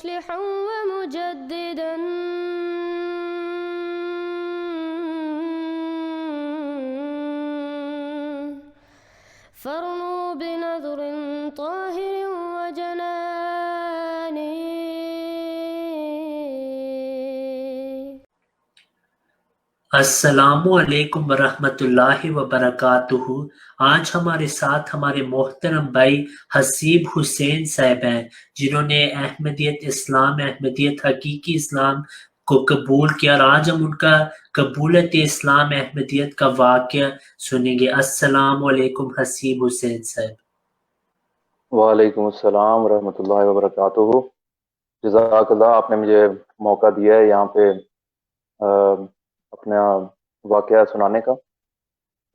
مصلحا ومجددا فارنوا بنظر طاهر وجنان. السلام علیکم ورحمۃ اللہ وبرکاتہ۔ آج ہمارے ساتھ ہمارے محترم بھائی حسیب حسین صاحب ہیں، جنہوں نے احمدیت اسلام، احمدیت حقیقی اسلام کو قبول کیا، اور آج ہم ان کا قبولیت اسلام احمدیت کا واقعہ سنیں گے۔ السلام علیکم حسیب حسین صاحب۔ وعلیکم السلام ورحمۃ اللہ وبرکاتہ۔ جزاک اللہ، آپ نے مجھے موقع دیا ہے یہاں پہ اپنا واقعہ سنانے کا۔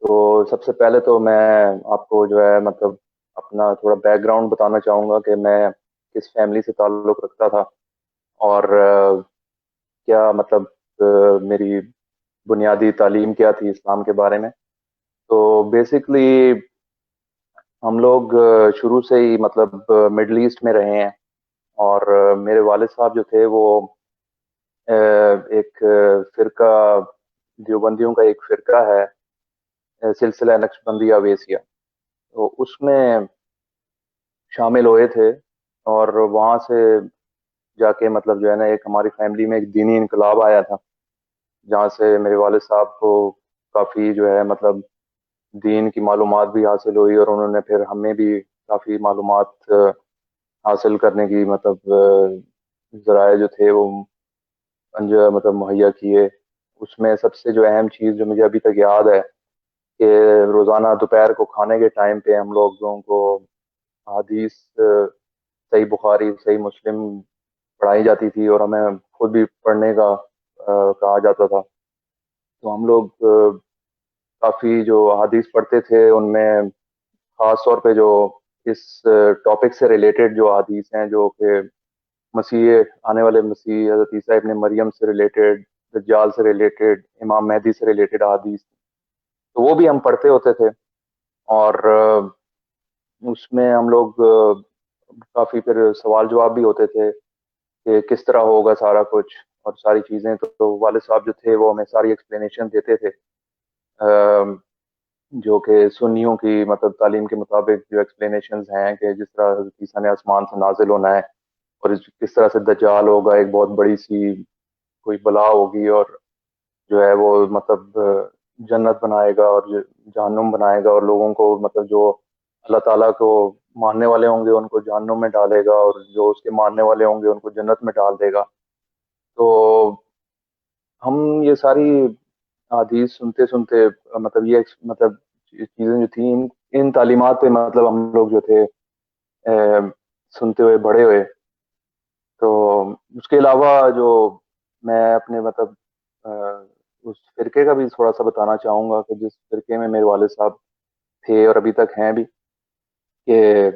تو سب سے پہلے تو میں آپ کو جو ہے مطلب اپنا تھوڑا بیک گراؤنڈ بتانا چاہوں گا کہ میں کس فیملی سے تعلق رکھتا تھا، اور کیا مطلب میری بنیادی تعلیم کیا تھی اسلام کے بارے میں۔ تو بیسکلی ہم لوگ شروع سے ہی مطلب مڈل ایسٹ میں رہے ہیں، اور میرے والد صاحب جو تھے وہ ایک فرقہ، دیوبندیوں کا ایک فرقہ ہے، سلسلہ نقشبندیہ اویسیہ، تو اس میں شامل ہوئے تھے، اور وہاں سے جا کے مطلب جو ہے نا ایک ہماری فیملی میں ایک دینی انقلاب آیا تھا، جہاں سے میرے والد صاحب کو کافی جو ہے مطلب دین کی معلومات بھی حاصل ہوئی، اور انہوں نے پھر ہمیں بھی کافی معلومات حاصل کرنے کی مطلب ذرائع جو تھے وہ مطلب مہیا کیے۔ اس میں سب سے جو اہم چیز جو مجھے ابھی تک یاد ہے کہ روزانہ دوپہر کو کھانے کے ٹائم پہ ہم لوگوں کو حدیث صحیح بخاری، صحیح مسلم پڑھائی جاتی تھی، اور ہمیں خود بھی پڑھنے کا کہا جاتا تھا۔ تو ہم لوگ کافی جو حدیث پڑھتے تھے، ان میں خاص طور پہ جو اس ٹاپک سے ریلیٹڈ جو حدیث ہیں، جو کہ مسیح، آنے والے مسیح حضرت عیسیٰ ابن مریم سے ریلیٹڈ، دجال سے ریلیٹڈ، امام مہدی سے ریلیٹڈ حدیث، تو وہ بھی ہم پڑھتے ہوتے تھے۔ اور اس میں ہم لوگ کافی پھر سوال جواب بھی ہوتے تھے کہ کس طرح ہوگا سارا کچھ اور ساری چیزیں۔ تو والد صاحب جو تھے وہ ہمیں ساری ایکسپلینیشن دیتے تھے، جو کہ سنیوں کی مطلب تعلیم کے مطابق جو ایکسپلینیشنز ہیں کہ جس طرح حضرت عیسیٰ نے آسمان سے نازل ہونا ہے، اور کس طرح سے دجال ہوگا، ایک بہت بڑی سی کوئی بلا ہوگی، اور جو ہے وہ مطلب جنت بنائے گا اور جہنم بنائے گا، اور لوگوں کو مطلب جو اللہ تعالیٰ کو ماننے والے ہوں گے ان کو جہنم میں ڈالے گا، اور جو اس کے ماننے والے ہوں گے ان کو جنت میں ڈال دے گا۔ تو ہم یہ ساری حدیث سنتے سنتے مطلب یہ مطلب چیزیں جو تھیں، ان تعلیمات پہ مطلب ہم لوگ جو تھے سنتے ہوئے بڑے ہوئے۔ تو اس کے علاوہ جو میں اپنے مطلب اس فرقے کا بھی تھوڑا سا بتانا چاہوں گا کہ جس فرقے میں میرے والد صاحب تھے اور ابھی تک ہیں بھی، کہ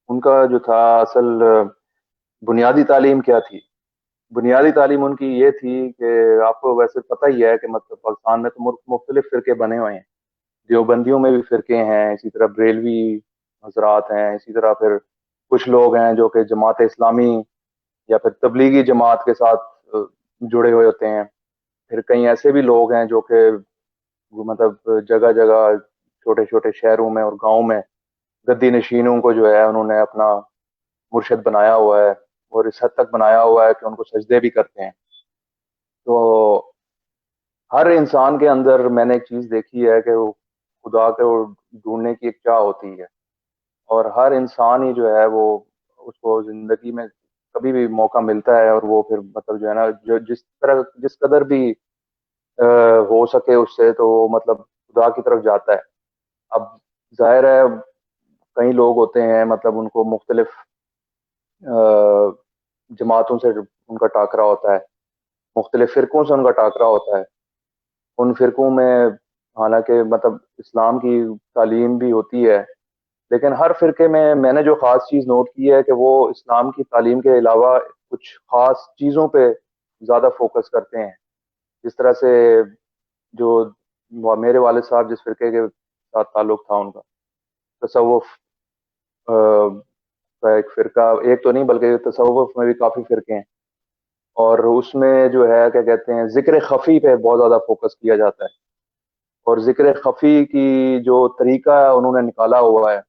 ان کا جو تھا اصل بنیادی تعلیم کیا تھی۔ بنیادی تعلیم ان کی یہ تھی کہ آپ کو ویسے پتہ ہی ہے کہ مطلب پاکستان میں تو مختلف فرقے بنے ہوئے ہیں، دیوبندیوں میں بھی فرقے ہیں، اسی طرح بریلوی حضرات ہیں، اسی طرح پھر کچھ لوگ ہیں جو کہ جماعت اسلامی یا پھر تبلیغی جماعت کے ساتھ جڑے ہوئے ہوتے ہیں۔ پھر کئی ایسے بھی لوگ ہیں جو کہ مطلب جگہ جگہ چھوٹے چھوٹے شہروں میں اور گاؤں میں گدی نشینوں کو جو ہے انہوں نے اپنا مرشد بنایا ہوا ہے، اور اس حد تک بنایا ہوا ہے کہ ان کو سجدے بھی کرتے ہیں۔ تو ہر انسان کے اندر میں نے ایک چیز دیکھی ہے کہ وہ خدا کو ڈھونڈنے کی ایک چاہ ہوتی ہے، اور ہر انسان ہی جو ہے وہ اس کو زندگی میں کبھی بھی موقع ملتا ہے، اور وہ پھر مطلب جو ہے نا جو جس قدر بھی ہو سکے اس سے تو وہ مطلب خدا کی طرف جاتا ہے۔ اب ظاہر ہے کئی لوگ ہوتے ہیں مطلب ان کو مختلف جماعتوں سے ان کا ٹاکرا ہوتا ہے، مختلف فرقوں سے ان کا ٹاکرا ہوتا ہے۔ ان فرقوں میں حالانکہ مطلب اسلام کی تعلیم بھی ہوتی ہے، لیکن ہر فرقے میں نے جو خاص چیز نوٹ کی ہے کہ وہ اسلام کی تعلیم کے علاوہ کچھ خاص چیزوں پہ زیادہ فوکس کرتے ہیں۔ جس طرح سے جو میرے والد صاحب جس فرقے کے ساتھ تعلق تھا ان کا تصوف کا ایک فرقہ، ایک تو نہیں بلکہ تصوف میں بھی کافی فرقے ہیں، اور اس میں جو ہے کیا کہتے ہیں ذکر خفی پہ بہت زیادہ فوکس کیا جاتا ہے، اور ذکر خفی کی جو طریقہ انہوں نے نکالا ہوا ہے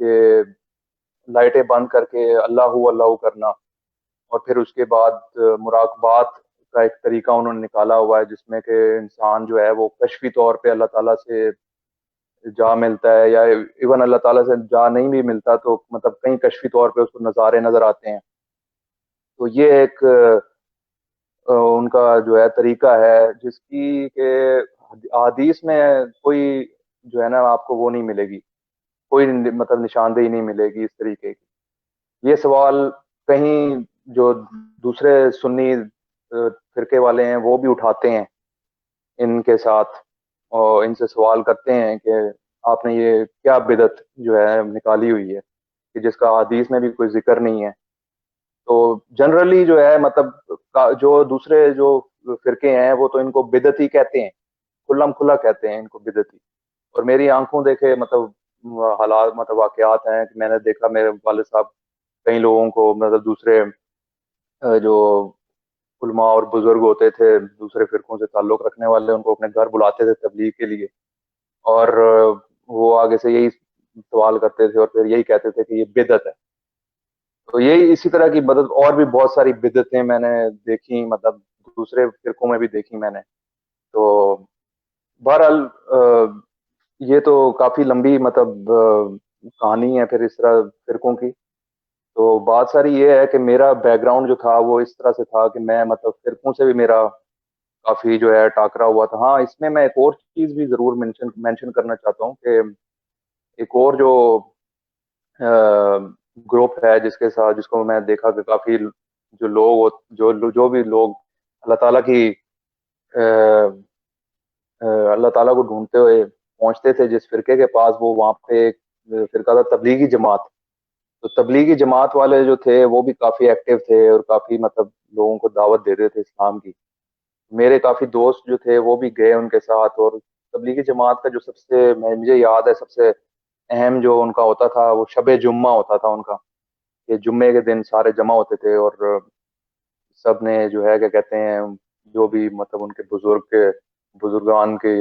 کہ لائٹیں بند کر کے اللہ کرنا، اور پھر اس کے بعد مراقبات کا ایک طریقہ انہوں نے نکالا ہوا ہے جس میں کہ انسان جو ہے وہ کشفی طور پہ اللہ تعالیٰ سے جا ملتا ہے، یا ایون اللہ تعالیٰ سے جا نہیں بھی ملتا تو مطلب کئی کشفی طور پہ اس کو نظارے نظر آتے ہیں. تو یہ ایک ان کا جو ہے طریقہ ہے جس کی کہ حدیث میں کوئی جو ہے نا آپ کو وہ نہیں ملے گی، کوئی مطلب نشاندہی نہیں ملے گی اس طریقے کی. یہ سوال کہیں جو دوسرے سنی فرقے والے ہیں وہ بھی اٹھاتے ہیں ان کے ساتھ، اور ان سے سوال کرتے ہیں کہ آپ نے یہ کیا بدعت جو ہے نکالی ہوئی ہے کہ جس کا حدیث میں بھی کوئی ذکر نہیں ہے. تو جنرلی جو ہے مطلب جو دوسرے جو فرقے ہیں وہ تو ان کو بدعتی کہتے ہیں، کھلم کھلا کہتے ہیں ان کو بدعتی. اور میری آنکھوں دیکھے مطلب حالات مطلب واقعات ہیں کہ میں نے دیکھا میرے والد صاحب کئی لوگوں کو مطلب دوسرے جو علماء اور بزرگ ہوتے تھے دوسرے فرقوں سے تعلق رکھنے والے ان کو اپنے گھر بلاتے تھے تبلیغ کے لیے، اور وہ آگے سے یہی سوال کرتے تھے اور پھر یہی کہتے تھے کہ یہ بدعت ہے. تو یہی اسی طرح کی بدعت اور بھی بہت ساری بدعتیں میں نے دیکھی، مطلب دوسرے فرقوں میں بھی دیکھی میں نے. تو بہرحال یہ تو کافی لمبی مطلب کہانی ہے پھر اس طرح فرقوں کی. تو بات ساری یہ ہے کہ میرا بیک گراؤنڈ جو تھا وہ اس طرح سے تھا کہ میں مطلب فرقوں سے بھی میرا کافی جو ہے ٹاکرا ہوا تھا. ہاں اس میں ایک اور چیز بھی ضرور مینشن کرنا چاہتا ہوں کہ ایک اور جو گروپ ہے جس کو میں دیکھا کہ کافی جو لوگ جو بھی لوگ اللہ تعالیٰ کی اللہ تعالیٰ کو ڈھونڈتے ہوئے پہنچتے تھے جس فرقے کے پاس، وہ وہاں پہ ایک فرقہ تھا تبلیغی جماعت. تو تبلیغی جماعت والے جو تھے وہ بھی کافی ایکٹیو تھے اور کافی مطلب لوگوں کو دعوت دیتے تھے اسلام کی. میرے کافی دوست جو تھے وہ بھی گئے ان کے ساتھ. اور تبلیغی جماعت کا جو سب سے مجھے یاد ہے سب سے اہم جو ان کا ہوتا تھا وہ شب جمعہ ہوتا تھا ان کا، کہ جمعے کے دن سارے جمع ہوتے تھے اور سب نے جو ہے کیا کہتے ہیں جو بھی مطلب ان کے بزرگان کے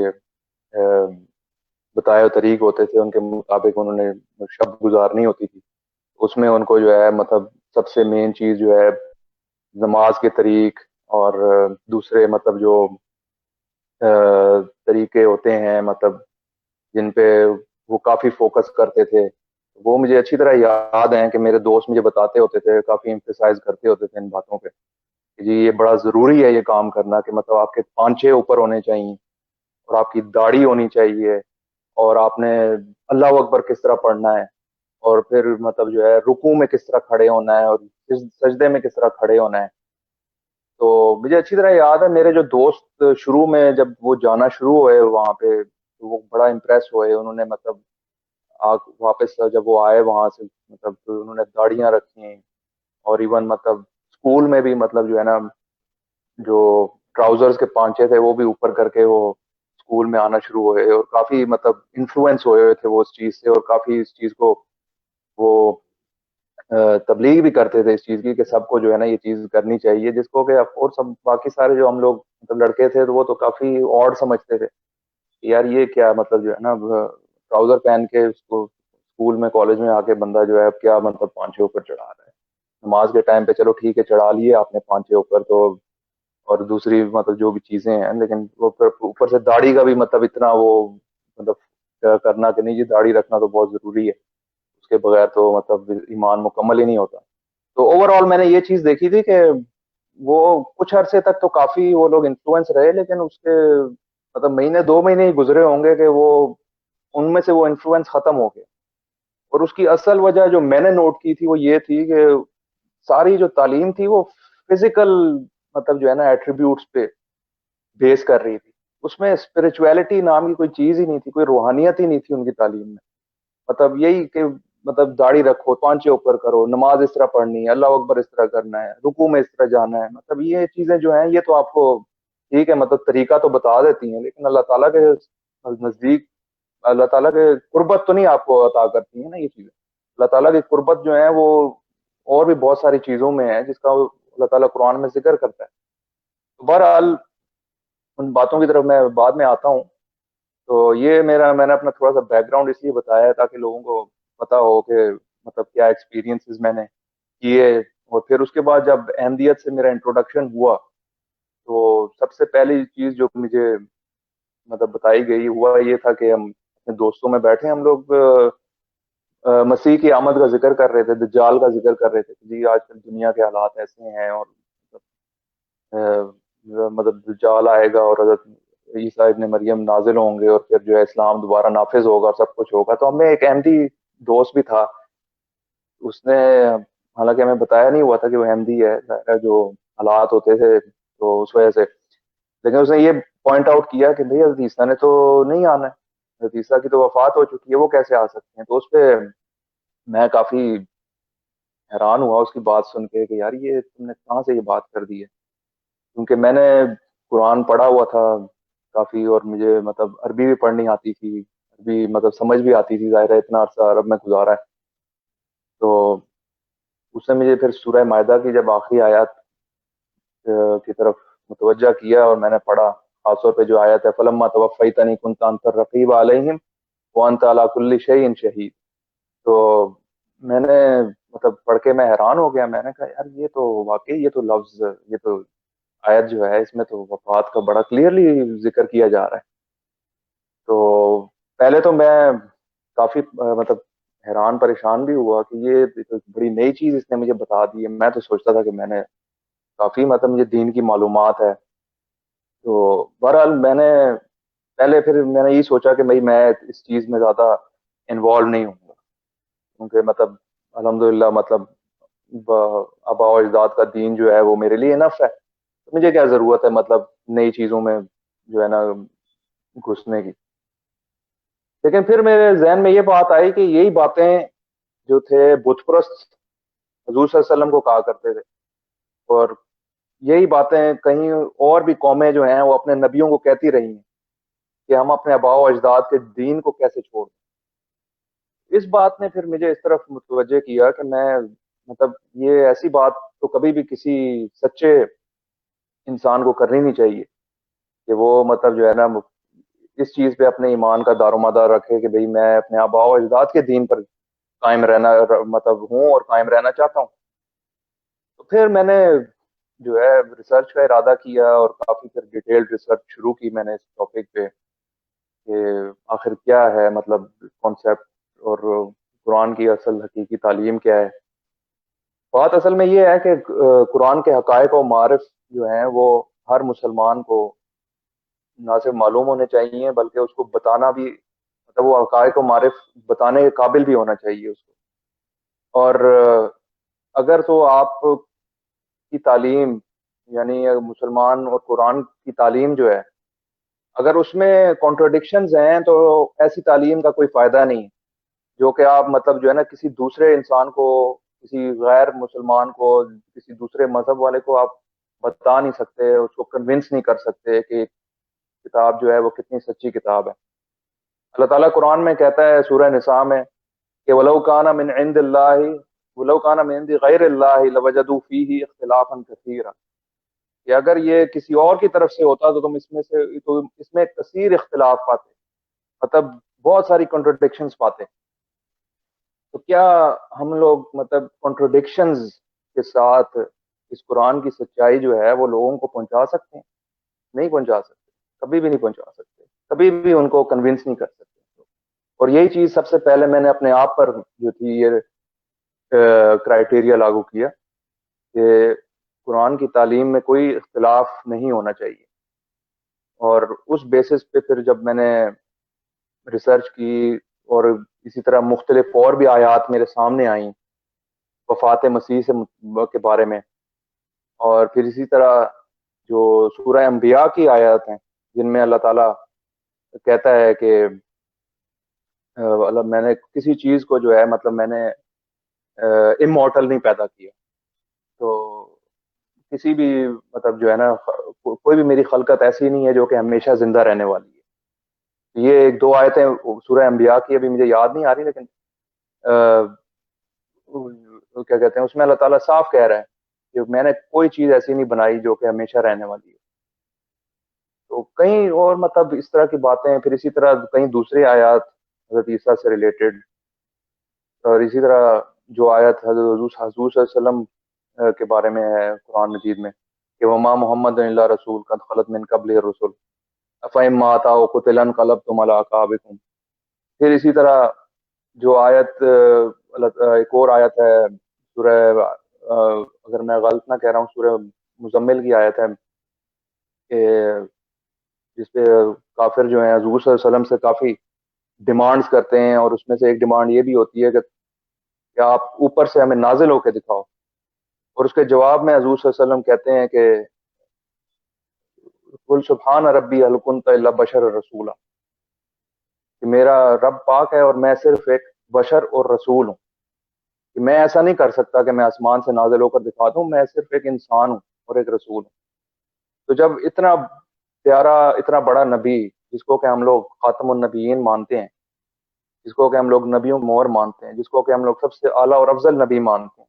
بتائے ہوئے طریق ہوتے تھے ان کے مطابق انہوں نے شب گزارنی ہوتی تھی. اس میں ان کو جو ہے مطلب سب سے مین چیز جو ہے نماز کے طریق اور دوسرے مطلب جو طریقے ہوتے ہیں مطلب جن پہ وہ کافی فوکس کرتے تھے، وہ مجھے اچھی طرح یاد ہیں کہ میرے دوست مجھے بتاتے ہوتے تھے، کافی امفیسائز کرتے ہوتے تھے ان باتوں پہ کہ جی یہ بڑا ضروری ہے یہ کام کرنا، کہ مطلب آپ کے پانچے اوپر ہونے چاہیے اور آپ کی داڑھی ہونی چاہیے اور آپ نے اللہ اکبر کس طرح پڑھنا ہے، اور پھر مطلب جو ہے رکوع میں کس طرح کھڑے ہونا ہے اور سجدے میں کس طرح کھڑے ہونا ہے. تو مجھے اچھی طرح یاد ہے میرے جو دوست شروع میں جب وہ جانا شروع ہوئے وہاں پہ تو وہ بڑا امپریس ہوئے. انہوں نے مطلب واپس جب وہ آئے وہاں سے مطلب انہوں نے داڑیاں رکھی اور ایون مطلب اسکول میں بھی مطلب جو ہے نا جو ٹراؤزرز کے پانچے تھے وہ بھی اوپر کر کے وہ اسکول میں آنا شروع ہوئے اور کافی مطلب انفلوئنس ہوئے تھے وہ اس چیز سے، اور کافی اس چیز کو وہ تبلیغ بھی کرتے تھے اس چیز کی کہ سب کو جو ہے نا یہ چیز کرنی چاہیے، جس کو کہ اور سب باقی سارے جو ہم لوگ مطلب لڑکے تھے تو وہ تو کافی آڈ سمجھتے تھے کہ یار یہ کیا مطلب جو ہے نا ٹراؤزر پہن کے اس کو اسکول میں کالج میں آ کے بندہ جو ہے کیا مطلب پانچے اوپر چڑھا رہا ہے. نماز کے ٹائم پہ چلو ٹھیک ہے چڑھا لیے آپ نے پانچے اوپر تو، اور دوسری مطلب جو بھی چیزیں ہیں، لیکن وہ اوپر سے داڑھی کا بھی مطلب اتنا وہ مطلب کرنا کہ نہیں جی داڑھی رکھنا تو بہت ضروری ہے، اس کے بغیر تو مطلب ایمان مکمل ہی نہیں ہوتا. تو اوور آل میں نے یہ چیز دیکھی تھی کہ وہ کچھ عرصے تک تو کافی وہ لوگ انفلوئنس رہے، لیکن اس کے مطلب مہینے 2 مہینے ہی گزرے ہوں گے کہ وہ ان میں سے وہ انفلوئنس ختم ہو گیا. اور اس کی اصل وجہ جو میں نے نوٹ کی تھی وہ یہ تھی کہ ساری جو تعلیم تھی وہ فزیکل مطلب جو ہے نا ایٹریبیوٹس پہ بیس کر رہی تھی. اس میں اسپرچویلٹی نام کی کوئی چیز ہی نہیں تھی، کوئی روحانیت ہی نہیں تھی ان کی تعلیم میں. مطلب یہی کہ مطلب داڑھی رکھو، پانچے اوپر کرو، نماز اس طرح پڑھنی ہے، اللہ اکبر اس طرح کرنا ہے، رکوع میں اس طرح جانا ہے. مطلب یہ چیزیں جو ہیں یہ تو آپ کو ٹھیک ہے مطلب طریقہ تو بتا دیتی ہیں، لیکن اللہ تعالیٰ کے نزدیک اللہ تعالیٰ کے قربت تو نہیں آپ کو عطا کرتی ہیں نا یہ چیزیں. اللہ تعالیٰ کی قربت جو ہے وہ اور بھی بہت ساری چیزوں میں ہے جس کا اللہ تعالیٰ قرآن میں ذکر کرتا ہے. تو بہرحال ان باتوں کی طرف میں بعد میں آتا ہوں. تو یہ میں نے اپنا تھوڑا سا بیک گراؤنڈ اس لیے بتایا ہے تاکہ لوگوں کو پتا ہو کہ مطلب کیا ایکسپیرینسز میں نے کیے. اور پھر اس کے بعد جب احمدیت سے میرا انٹروڈکشن ہوا تو سب سے پہلی چیز جو مجھے مطلب بتائی گئی ہوا یہ تھا کہ ہم اپنے دوستوں میں بیٹھے ہم لوگ مسیح کی آمد کا ذکر کر رہے تھے, دجال کا ذکر کر رہے تھے کہ جی آج کل دنیا کے حالات ایسے ہیں اور مطلب دجال آئے گا اور حضرت عیسیٰ ابن مریم نازل ہوں گے اور پھر جو ہے اسلام دوبارہ نافذ ہوگا اور سب کچھ ہوگا. تو ہمیں ایک احمدی دوست بھی تھا, اس نے حالانکہ ہمیں بتایا نہیں ہوا تھا کہ وہ احمدی ہے, جو حالات ہوتے تھے تو اس وجہ سے, لیکن اس نے یہ پوائنٹ آؤٹ کیا کہ بھئی حضرت عیسیٰ نے تو نہیں آنا ہے, حضرت عیسیٰ کی تو وفات ہو چکی ہے, وہ کیسے آ سکتے ہیں. تو اس پہ میں کافی حیران ہوا اس کی بات سن کے کہ یار یہ تم نے کہاں سے یہ بات کر دی ہے, کیونکہ میں نے قرآن پڑھا ہوا تھا کافی اور مجھے مطلب عربی بھی پڑھنی آتی تھی, عربی مطلب سمجھ بھی آتی تھی, ظاہر ہے اتنا عرصہ عرب میں گزارا ہے. تو اس نے مجھے پھر سورہ مائدہ کی جب آخری آیات کی طرف متوجہ کیا اور میں نے پڑھا, خاص طور پہ جو آیت ہے فلما توفیتنی کنت انت الرقیب علیہم وانت علی کل شیء شہید. تو میں نے مطلب پڑھ کے میں حیران ہو گیا, میں نے کہا یار یہ تو واقعی یہ تو لفظ, یہ تو آیت جو ہے اس میں تو وفات کا بڑا کلیئرلی ذکر کیا جا رہا ہے. تو پہلے تو میں کافی مطلب حیران پریشان بھی ہوا کہ یہ بڑی نئی چیز اس نے مجھے بتا دی ہے. میں تو سوچتا تھا کہ میں نے کافی مطلب مجھے دین کی معلومات ہے. تو بہرحال میں نے پہلے پھر میں نے یہ سوچا کہ بھائی میں اس چیز میں زیادہ انوالو نہیں ہوں گا, کیونکہ مطلب الحمدللہ مطلب آباء و اجداد کا دین جو ہے وہ میرے لیے انف ہے, مجھے کیا ضرورت ہے مطلب نئی چیزوں میں جو ہے نا گھسنے کی. لیکن پھر میرے ذہن میں یہ بات آئی کہ یہی باتیں جو تھے بت پرست حضور صلی اللہ علیہ وسلم کو کہا کرتے تھے, اور یہی باتیں کہیں اور بھی قومیں جو ہیں وہ اپنے نبیوں کو کہتی رہی ہیں کہ ہم اپنے آباء و اجداد کے دین کو کیسے چھوڑ دیں. اس بات نے پھر مجھے اس طرف متوجہ کیا کہ میں مطلب یہ ایسی بات تو کبھی بھی کسی سچے انسان کو کرنی نہیں چاہیے کہ وہ مطلب جو ہے نا اس چیز پہ اپنے ایمان کا دار و مدار رکھے کہ بھئی میں اپنے آباء و اجداد کے دین پر قائم رہنا مطلب ہوں اور قائم رہنا چاہتا ہوں. تو پھر میں نے جو ہے ریسرچ کا ارادہ کیا اور کافی پھر ڈیٹیلڈ ریسرچ شروع کی میں نے اس ٹاپک پہ کہ آخر کیا ہے مطلب کانسیپٹ اور قرآن کی اصل حقیقی تعلیم کیا ہے. بات اصل میں یہ ہے کہ قرآن کے حقائق و معارف جو ہیں وہ ہر مسلمان کو نہ صرف معلوم ہونے چاہیے بلکہ اس کو بتانا بھی, مطلب وہ حقائق و معارف بتانے کے قابل بھی ہونا چاہیے اس کو. اور اگر تو آپ کی تعلیم یعنی مسلمان اور قرآن کی تعلیم جو ہے اگر اس میں کانٹرڈکشنز ہیں تو ایسی تعلیم کا کوئی فائدہ نہیں, جو کہ آپ مطلب جو ہے نا کسی دوسرے انسان کو, کسی غیر مسلمان کو, کسی دوسرے مذہب والے کو آپ بتا نہیں سکتے, اس کو کنونس نہیں کر سکتے کہ کتاب جو ہے وہ کتنی سچی کتاب ہے. اللہ تعالیٰ قرآن میں کہتا ہے سورہ نساء میں کہ وَلَوْ كَانَ مِنْ عِنْدِ اللَّهِ وَلَوْ كَانَ مِنْ عِنْدِ غَيْرِ اللَّهِ لَوَجَدُوا فِيهِ اخْتِلَافًا كَثِيرًا, کہ اگر یہ کسی اور کی طرف سے ہوتا تو تم اس میں کثیر اختلاف پاتے, مطلب بہت ساری کنٹرڈکشنز پاتے. تو کیا ہم لوگ مطلب کنٹرڈکشنز کے ساتھ اس قرآن کی سچائی جو ہے وہ لوگوں کو پہنچا سکتے ہیں؟ نہیں پہنچا سکتے, کبھی بھی نہیں پہنچا سکتے, کبھی بھی ان کو کنونس نہیں کر سکتے. اور یہی چیز سب سے پہلے میں نے اپنے آپ پر جو تھی یہ کرائٹیریا لاگو کیا کہ قرآن کی تعلیم میں کوئی اختلاف نہیں ہونا چاہیے. اور اس بیسس پہ پھر جب میں نے ریسرچ کی اور اسی طرح مختلف اور بھی آیات میرے سامنے آئیں وفات مسیح کے بارے میں, اور پھر اسی طرح جو سورہ انبیاء کی آیات ہیں جن میں اللہ تعالیٰ کہتا ہے کہ میں نے کسی چیز کو جو ہے مطلب میں نے امورٹل نہیں پیدا کیا, تو کسی بھی مطلب جو ہے نا کوئی بھی میری خلقت ایسی نہیں ہے جو کہ ہمیشہ زندہ رہنے والی ہے. یہ ایک دو آیتیں سورہ انبیاء کی ابھی مجھے یاد نہیں آ رہی, لیکن کیا کہتے ہیں اس میں اللہ تعالیٰ صاف کہہ رہا ہے کہ میں نے کوئی چیز ایسی نہیں بنائی جو کہ ہمیشہ رہنے والی ہے. تو کئی اور مطلب اس طرح کی باتیں. پھر اسی طرح کئی دوسری آیات حضرت عیسیٰ سے ریلیٹڈ، اور اسی طرح جو آیت حضور صلی اللہ علیہ وسلم کے بارے میں ہے قرآن مجید میں کہ وما محمد الا رسول قد خلت من قبلہ الرسل افئن مات او قتل انقلبتم علی اعقابکم. پھر اسی طرح جو آیت ایک اور آیت ہے سورہ اگر میں غلط نہ کہہ رہا ہوں سورہ مزمل کی آیت ہے کہ جس پہ کافر جو ہیں حضور صلی اللہ علیہ وسلم سے کافی ڈیمانڈز کرتے ہیں، اور اس میں سے ایک ڈیمانڈ یہ بھی ہوتی ہے کہ آپ اوپر سے ہمیں نازل ہو کے دکھاؤ. اور اس کے جواب میں حضور صلی اللہ علیہ وسلم کہتے ہیں کہ قل سبحان ربی هل كنت الا بشر رسولا، کہ میرا رب پاک ہے اور میں صرف ایک بشر اور رسول ہوں، کہ میں ایسا نہیں کر سکتا کہ میں آسمان سے نازل ہو کر دکھا دوں، میں صرف ایک انسان ہوں اور ایک رسول ہوں. تو جب اتنا پیارا اتنا بڑا نبی جس کو کہ ہم لوگ خاتم النبیین مانتے ہیں، جس کو کہ ہم لوگ نبیوں کی مہر مانتے ہیں، جس کو کہ ہم لوگ سب سے اعلیٰ اور افضل نبی مانتے ہیں،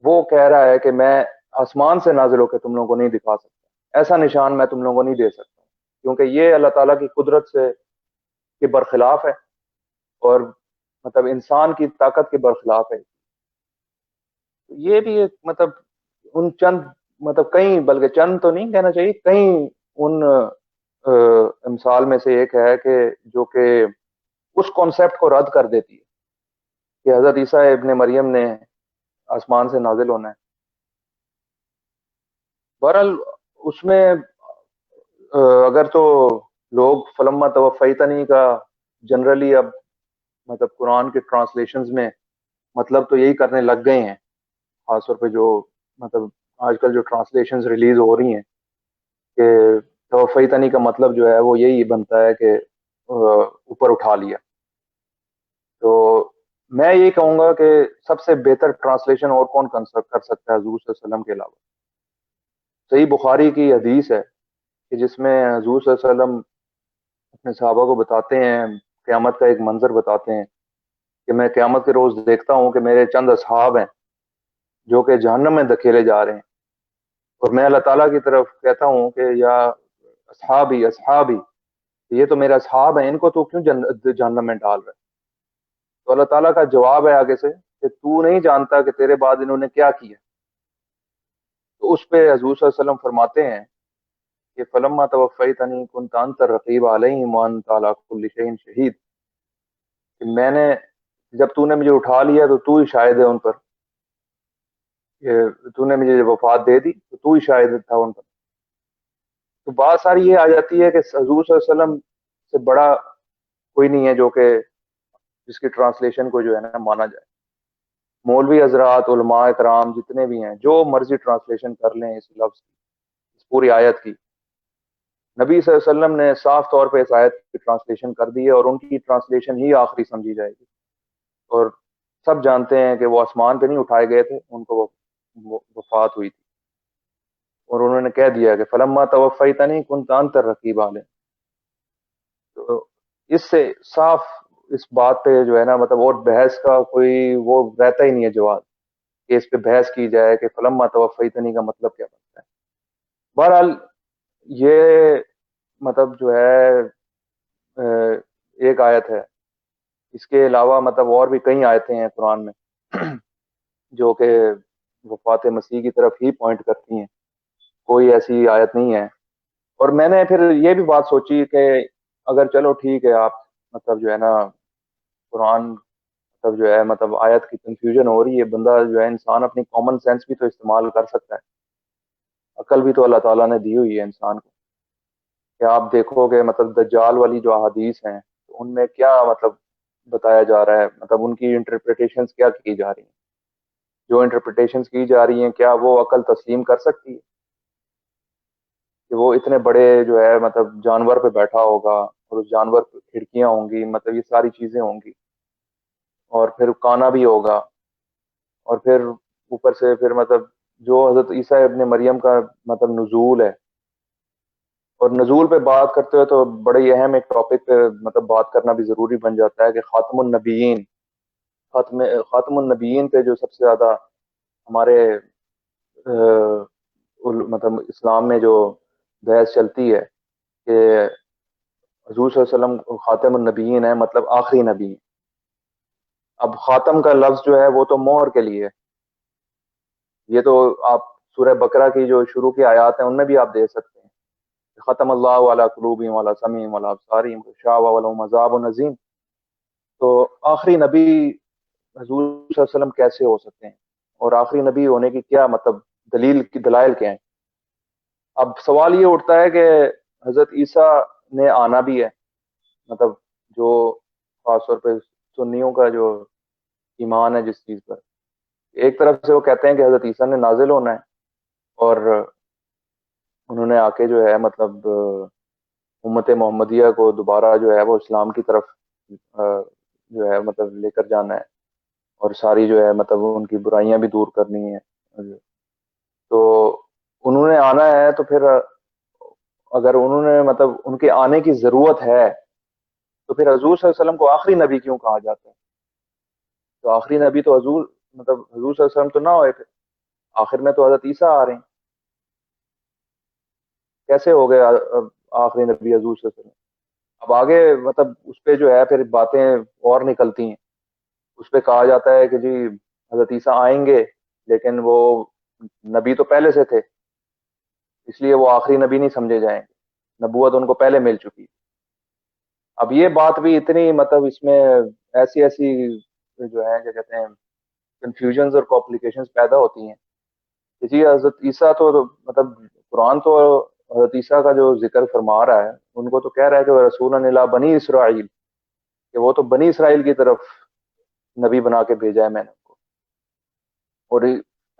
وہ کہہ رہا ہے کہ میں آسمان سے نازل ہو کے تم لوگوں کو نہیں دکھا سکتا، ایسا نشان میں تم لوگوں کو نہیں دے سکتا، کیونکہ یہ اللہ تعالیٰ کی قدرت سے کے برخلاف ہے اور مطلب انسان کی طاقت کے برخلاف ہے. یہ بھی ایک مطلب ان چند مطلب کئی، بلکہ چند تو نہیں کہنا چاہیے، کئی ان امثال میں سے ایک ہے کہ جو کہ اس کانسیپٹ کو رد کر دیتی ہے کہ حضرت عیسیٰ ابن مریم نے آسمان سے نازل ہونا ہے. بہرحال اس میں اگر تو لوگ فلما توفیتنی کا جنرلی اب مطلب قرآن کے ٹرانسلیشنز میں مطلب تو یہی کرنے لگ گئے ہیں، خاص طور پہ جو مطلب آج کل جو ٹرانسلیشنز ریلیز ہو رہی ہیں کہ توفیتنی کا مطلب جو ہے وہ یہی بنتا ہے کہ اوپر اٹھا لیا. تو میں یہ کہوں گا کہ سب سے بہتر ٹرانسلیشن اور کون کر سکتا ہے حضور صلی اللہ علیہ وسلم کے علاوہ. صحیح بخاری کی حدیث ہے کہ جس میں حضور صلی اللہ علیہ وسلم اپنے صحابہ کو بتاتے ہیں، قیامت کا ایک منظر بتاتے ہیں کہ میں قیامت کے روز دیکھتا ہوں کہ میرے چند اصحاب ہیں جو کہ جہنم میں دھکیلے جا رہے ہیں، اور میں اللہ تعالیٰ کی طرف کہتا ہوں کہ یا اصحابی اصحابی، یہ تو میرے اصحاب ہیں، ان کو تو کیوں جہنم میں ڈال رہا ہے؟ تو اللہ تعالیٰ کا جواب ہے آگے سے کہ تو نہیں جانتا کہ تیرے بعد انہوں نے کیا کیا. تو اس پہ حضور صلی اللہ علیہ وسلم فرماتے ہیں کہ فلما توفیتنی کنت انت الرقیب علیہم وانت علی کل شیء شہید، کہ میں نے جب تو نے مجھے اٹھا لیا تو تو ہی شاہد ہے ان پر، کہ تو نے مجھے وفات دے دی تو تو ہی شاہد تھا ان پر. تو بات ساری یہ آ جاتی ہے کہ حضور صلی اللہ علیہ وسلم سے بڑا کوئی نہیں ہے جو کہ جس کی ٹرانسلیشن کو جو ہے نا مانا جائے. مولوی حضرات علماء کرام جتنے بھی ہیں جو مرضی ٹرانسلیشن کر لیں اس لفظ کی، اس پوری آیت کی، نبی صلی اللہ علیہ وسلم نے صاف طور پہ اس آیت کی ٹرانسلیشن کر دی ہے اور ان کی ٹرانسلیشن ہی آخری سمجھی جائے گی. اور سب جانتے ہیں کہ وہ آسمان پہ نہیں اٹھائے گئے تھے، ان کو وہ وفات ہوئی تھی، اور انہوں نے کہہ دیا کہ فلما توفیتنی کنت انت الرقیب علیہ. تو اس سے صاف اس بات پہ جو ہے نا مطلب اور بحث کا کوئی وہ رہتا ہی نہیں ہے جواب کہ اس پہ بحث کی جائے کہ فلما توفیتنی کا مطلب کیا بنتا ہے. بہرحال یہ مطلب جو ہے ایک آیت ہے. اس کے علاوہ مطلب اور بھی کئی آیتیں ہیں قرآن میں جو کہ وفات مسیح کی طرف ہی پوائنٹ کرتی ہیں، کوئی ایسی آیت نہیں ہے. اور میں نے پھر یہ بھی بات سوچی کہ اگر چلو ٹھیک ہے آپ مطلب جو ہے نا قرآن مطلب جو ہے مطلب آیت کی کنفیوژن ہو رہی ہے، بندہ جو ہے انسان اپنی کامن سینس بھی تو استعمال کر سکتا ہے، عقل بھی تو اللہ تعالیٰ نے دی ہوئی ہے انسان کو. کہ آپ دیکھو گے مطلب دجال والی جو احادیث ہیں ان میں کیا مطلب بتایا جا رہا ہے، مطلب ان کی انٹرپریٹیشنز کیا کی جا رہی ہیں، جو انٹرپریٹیشنز کی جا رہی ہیں کیا وہ عقل تسلیم کر سکتی ہے کہ وہ اتنے بڑے جو ہے مطلب جانور پہ بیٹھا ہوگا اور اس جانور پہ کھڑکیاں ہوں گی، مطلب یہ ساری چیزیں ہوں گی، اور پھر کانا بھی ہوگا، اور پھر اوپر سے پھر مطلب جو حضرت عیسیٰ ابن مریم کا مطلب نزول ہے. اور نزول پہ بات کرتے ہوئے تو بڑی اہم ایک ٹاپک پہ مطلب بات کرنا بھی ضروری بن جاتا ہے کہ خاتم النبیین خاتم النبیین پہ جو سب سے زیادہ ہمارے مطلب اسلام میں جو بحث چلتی ہے کہ حضور صلی اللہ علیہ وسلم خاتم النبیین ہے، مطلب آخری نبی ہیں۔ اب خاتم کا لفظ جو ہے وہ تو مہر کے لیے ہے، یہ تو آپ سورہ بقرہ کی جو شروع کی آیات ہیں ان میں بھی آپ دیکھ سکتے ہیں، ختم اللہ علی قلوبہم وعلی سمعہم وعلی ابصارہم غشاوہ ولہم عذاب عظیم۔ تو آخری نبی حضور صلی اللہ علیہ وسلم کیسے ہو سکتے ہیں، اور آخری نبی ہونے کی کیا مطلب دلائل کیا ہیں؟ اب سوال یہ اٹھتا ہے کہ حضرت عیسیٰ نے آنا بھی ہے، مطلب جو خاص طور پہ سنیوں کا جو ایمان ہے جس چیز پر، ایک طرف سے وہ کہتے ہیں کہ حضرت عیسیٰ نے نازل ہونا ہے اور انہوں نے آ کے جو ہے مطلب امت محمدیہ کو دوبارہ جو ہے وہ اسلام کی طرف جو ہے مطلب لے کر جانا ہے، اور ساری جو ہے مطلب ان کی برائیاں بھی دور کرنی ہیں۔ تو انہوں نے آنا ہے، تو پھر اگر انہوں نے مطلب ان کے آنے کی ضرورت ہے تو پھر حضور صلی اللہ علیہ وسلم کو آخری نبی کیوں کہا جاتا ہے؟ تو آخری نبی تو حضور صلی اللہ علیہ وسلم تو نہ ہوئے تھے، آخر میں تو حضرت عیسیٰ آ رہے ہیں، کیسے ہو گئے آخری نبی حضور صلی اللہ علیہ وسلم؟ اب آگے مطلب اس پہ جو ہے پھر باتیں اور نکلتی ہیں، اس پہ کہا جاتا ہے کہ جی حضرت عیسیٰ آئیں گے لیکن وہ نبی تو پہلے سے تھے، اس لیے وہ آخری نبی نہیں سمجھے جائیں گے، نبوت ان کو پہلے مل چکی۔ اب یہ بات بھی اتنی مطلب اس میں ایسی جو ہے کیا کہتے ہیں کنفیوژنز اور کمپلیکیشنز پیدا ہوتی ہیں کہ جی حضرت عیسیٰ تو مطلب قرآن تو حضرت عیسیٰ کا جو ذکر فرما رہا ہے ان کو تو کہہ رہا ہے کہ رسول اللہ بنی اسرائیل، کہ وہ تو بنی اسرائیل کی طرف نبی بنا کے بھیجا ہے میں نے ان کو، اور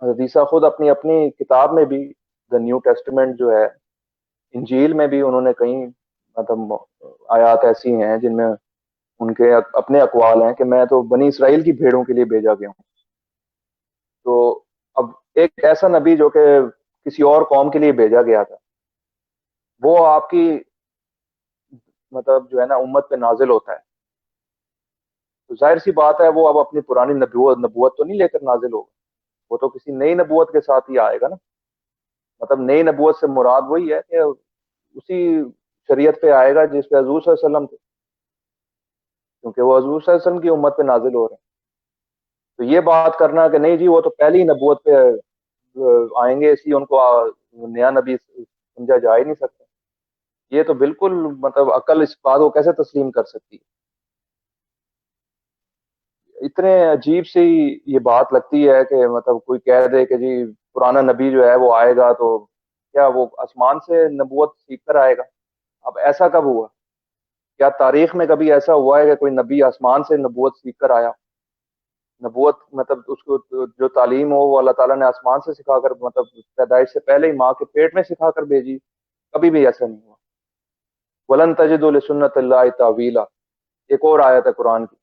حضرت عیسیٰ خود اپنی کتاب میں بھی دا نیو ٹیسٹمنٹ جو ہے انجیل میں بھی انہوں نے کئی مطلب آیات ایسی ہیں جن میں ان کے اپنے اقوال ہیں کہ میں تو بنی اسرائیل کی بھیڑوں کے لیے بھیجا گیا ہوں۔ تو اب ایک ایسا نبی جو کہ کسی اور قوم کے لیے بھیجا گیا تھا، وہ آپ کی مطلب جو ہے نا امت پہ نازل ہوتا ہے، تو ظاہر سی بات ہے وہ اب اپنی پرانی نبوت تو نہیں لے کر نازل ہوگا، وہ تو کسی نئی نبوت کے ساتھ ہی آئے گا نا۔ مطلب نئی نبوت سے مراد وہی ہے کہ اسی شریعت پہ آئے گا جس پہ حضور صلی اللہ علیہ وسلم تھے، کیونکہ وہ حضور صلی اللہ علیہ وسلم کی امت پہ نازل ہو رہے ہیں۔ تو یہ بات کرنا کہ نہیں جی وہ تو پہلی نبوت پہ آئیں گے اس لیے ان کو نیا نبی سمجھا جا ہی نہیں سکتا، یہ تو بالکل مطلب عقل اس بات کو کیسے تسلیم کر سکتی ہے؟ اتنے عجیب سی یہ بات لگتی ہے کہ مطلب کوئی کہہ دے کہ جی پرانا نبی جو ہے وہ آئے گا تو کیا وہ آسمان سے نبوت سیکھ کر آئے گا؟ اب ایسا کب ہوا؟ کیا تاریخ میں کبھی ایسا ہوا ہے کہ کوئی نبی آسمان سے نبوت سیکھ کر آیا؟ نبوت مطلب اس کو جو تعلیم ہو وہ اللہ تعالیٰ نے آسمان سے سکھا کر مطلب پیدائش سے پہلے ہی ماں کے پیٹ میں سکھا کر بھیجی؟ کبھی بھی ایسا نہیں ہوا۔ ولن تجد لسنت اللہ تعویلا، ایک اور آیت ہے قرآن کی۔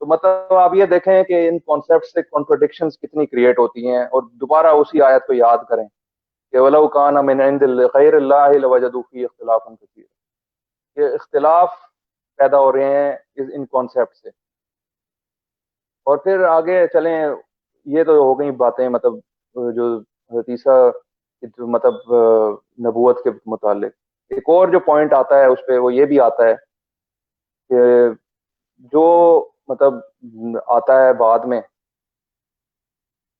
تو مطلب آپ یہ دیکھیں کہ ان کانسیپٹ سے کنٹرڈکشنز کتنی کریٹ ہوتی ہیں، اور دوبارہ اسی آیت کو یاد کریں کہ وَلَوْ كَانَ مِنْ عِنْدِ غَيْرِ اللَّهِ لَوَجَدُوا فِيهِ اخْتِلَافًا كَثِيرًا، یہ اختلاف پیدا ہو رہے ہیں ان کانسیپٹ سے۔ اور پھر آگے چلیں، یہ تو ہو گئی باتیں مطلب جو حضرت عیسیٰ کی مطلب نبوت کے متعلق۔ ایک اور جو پوائنٹ آتا ہے اس پہ وہ یہ بھی آتا ہے کہ جو مطلب آتا ہے بعد میں،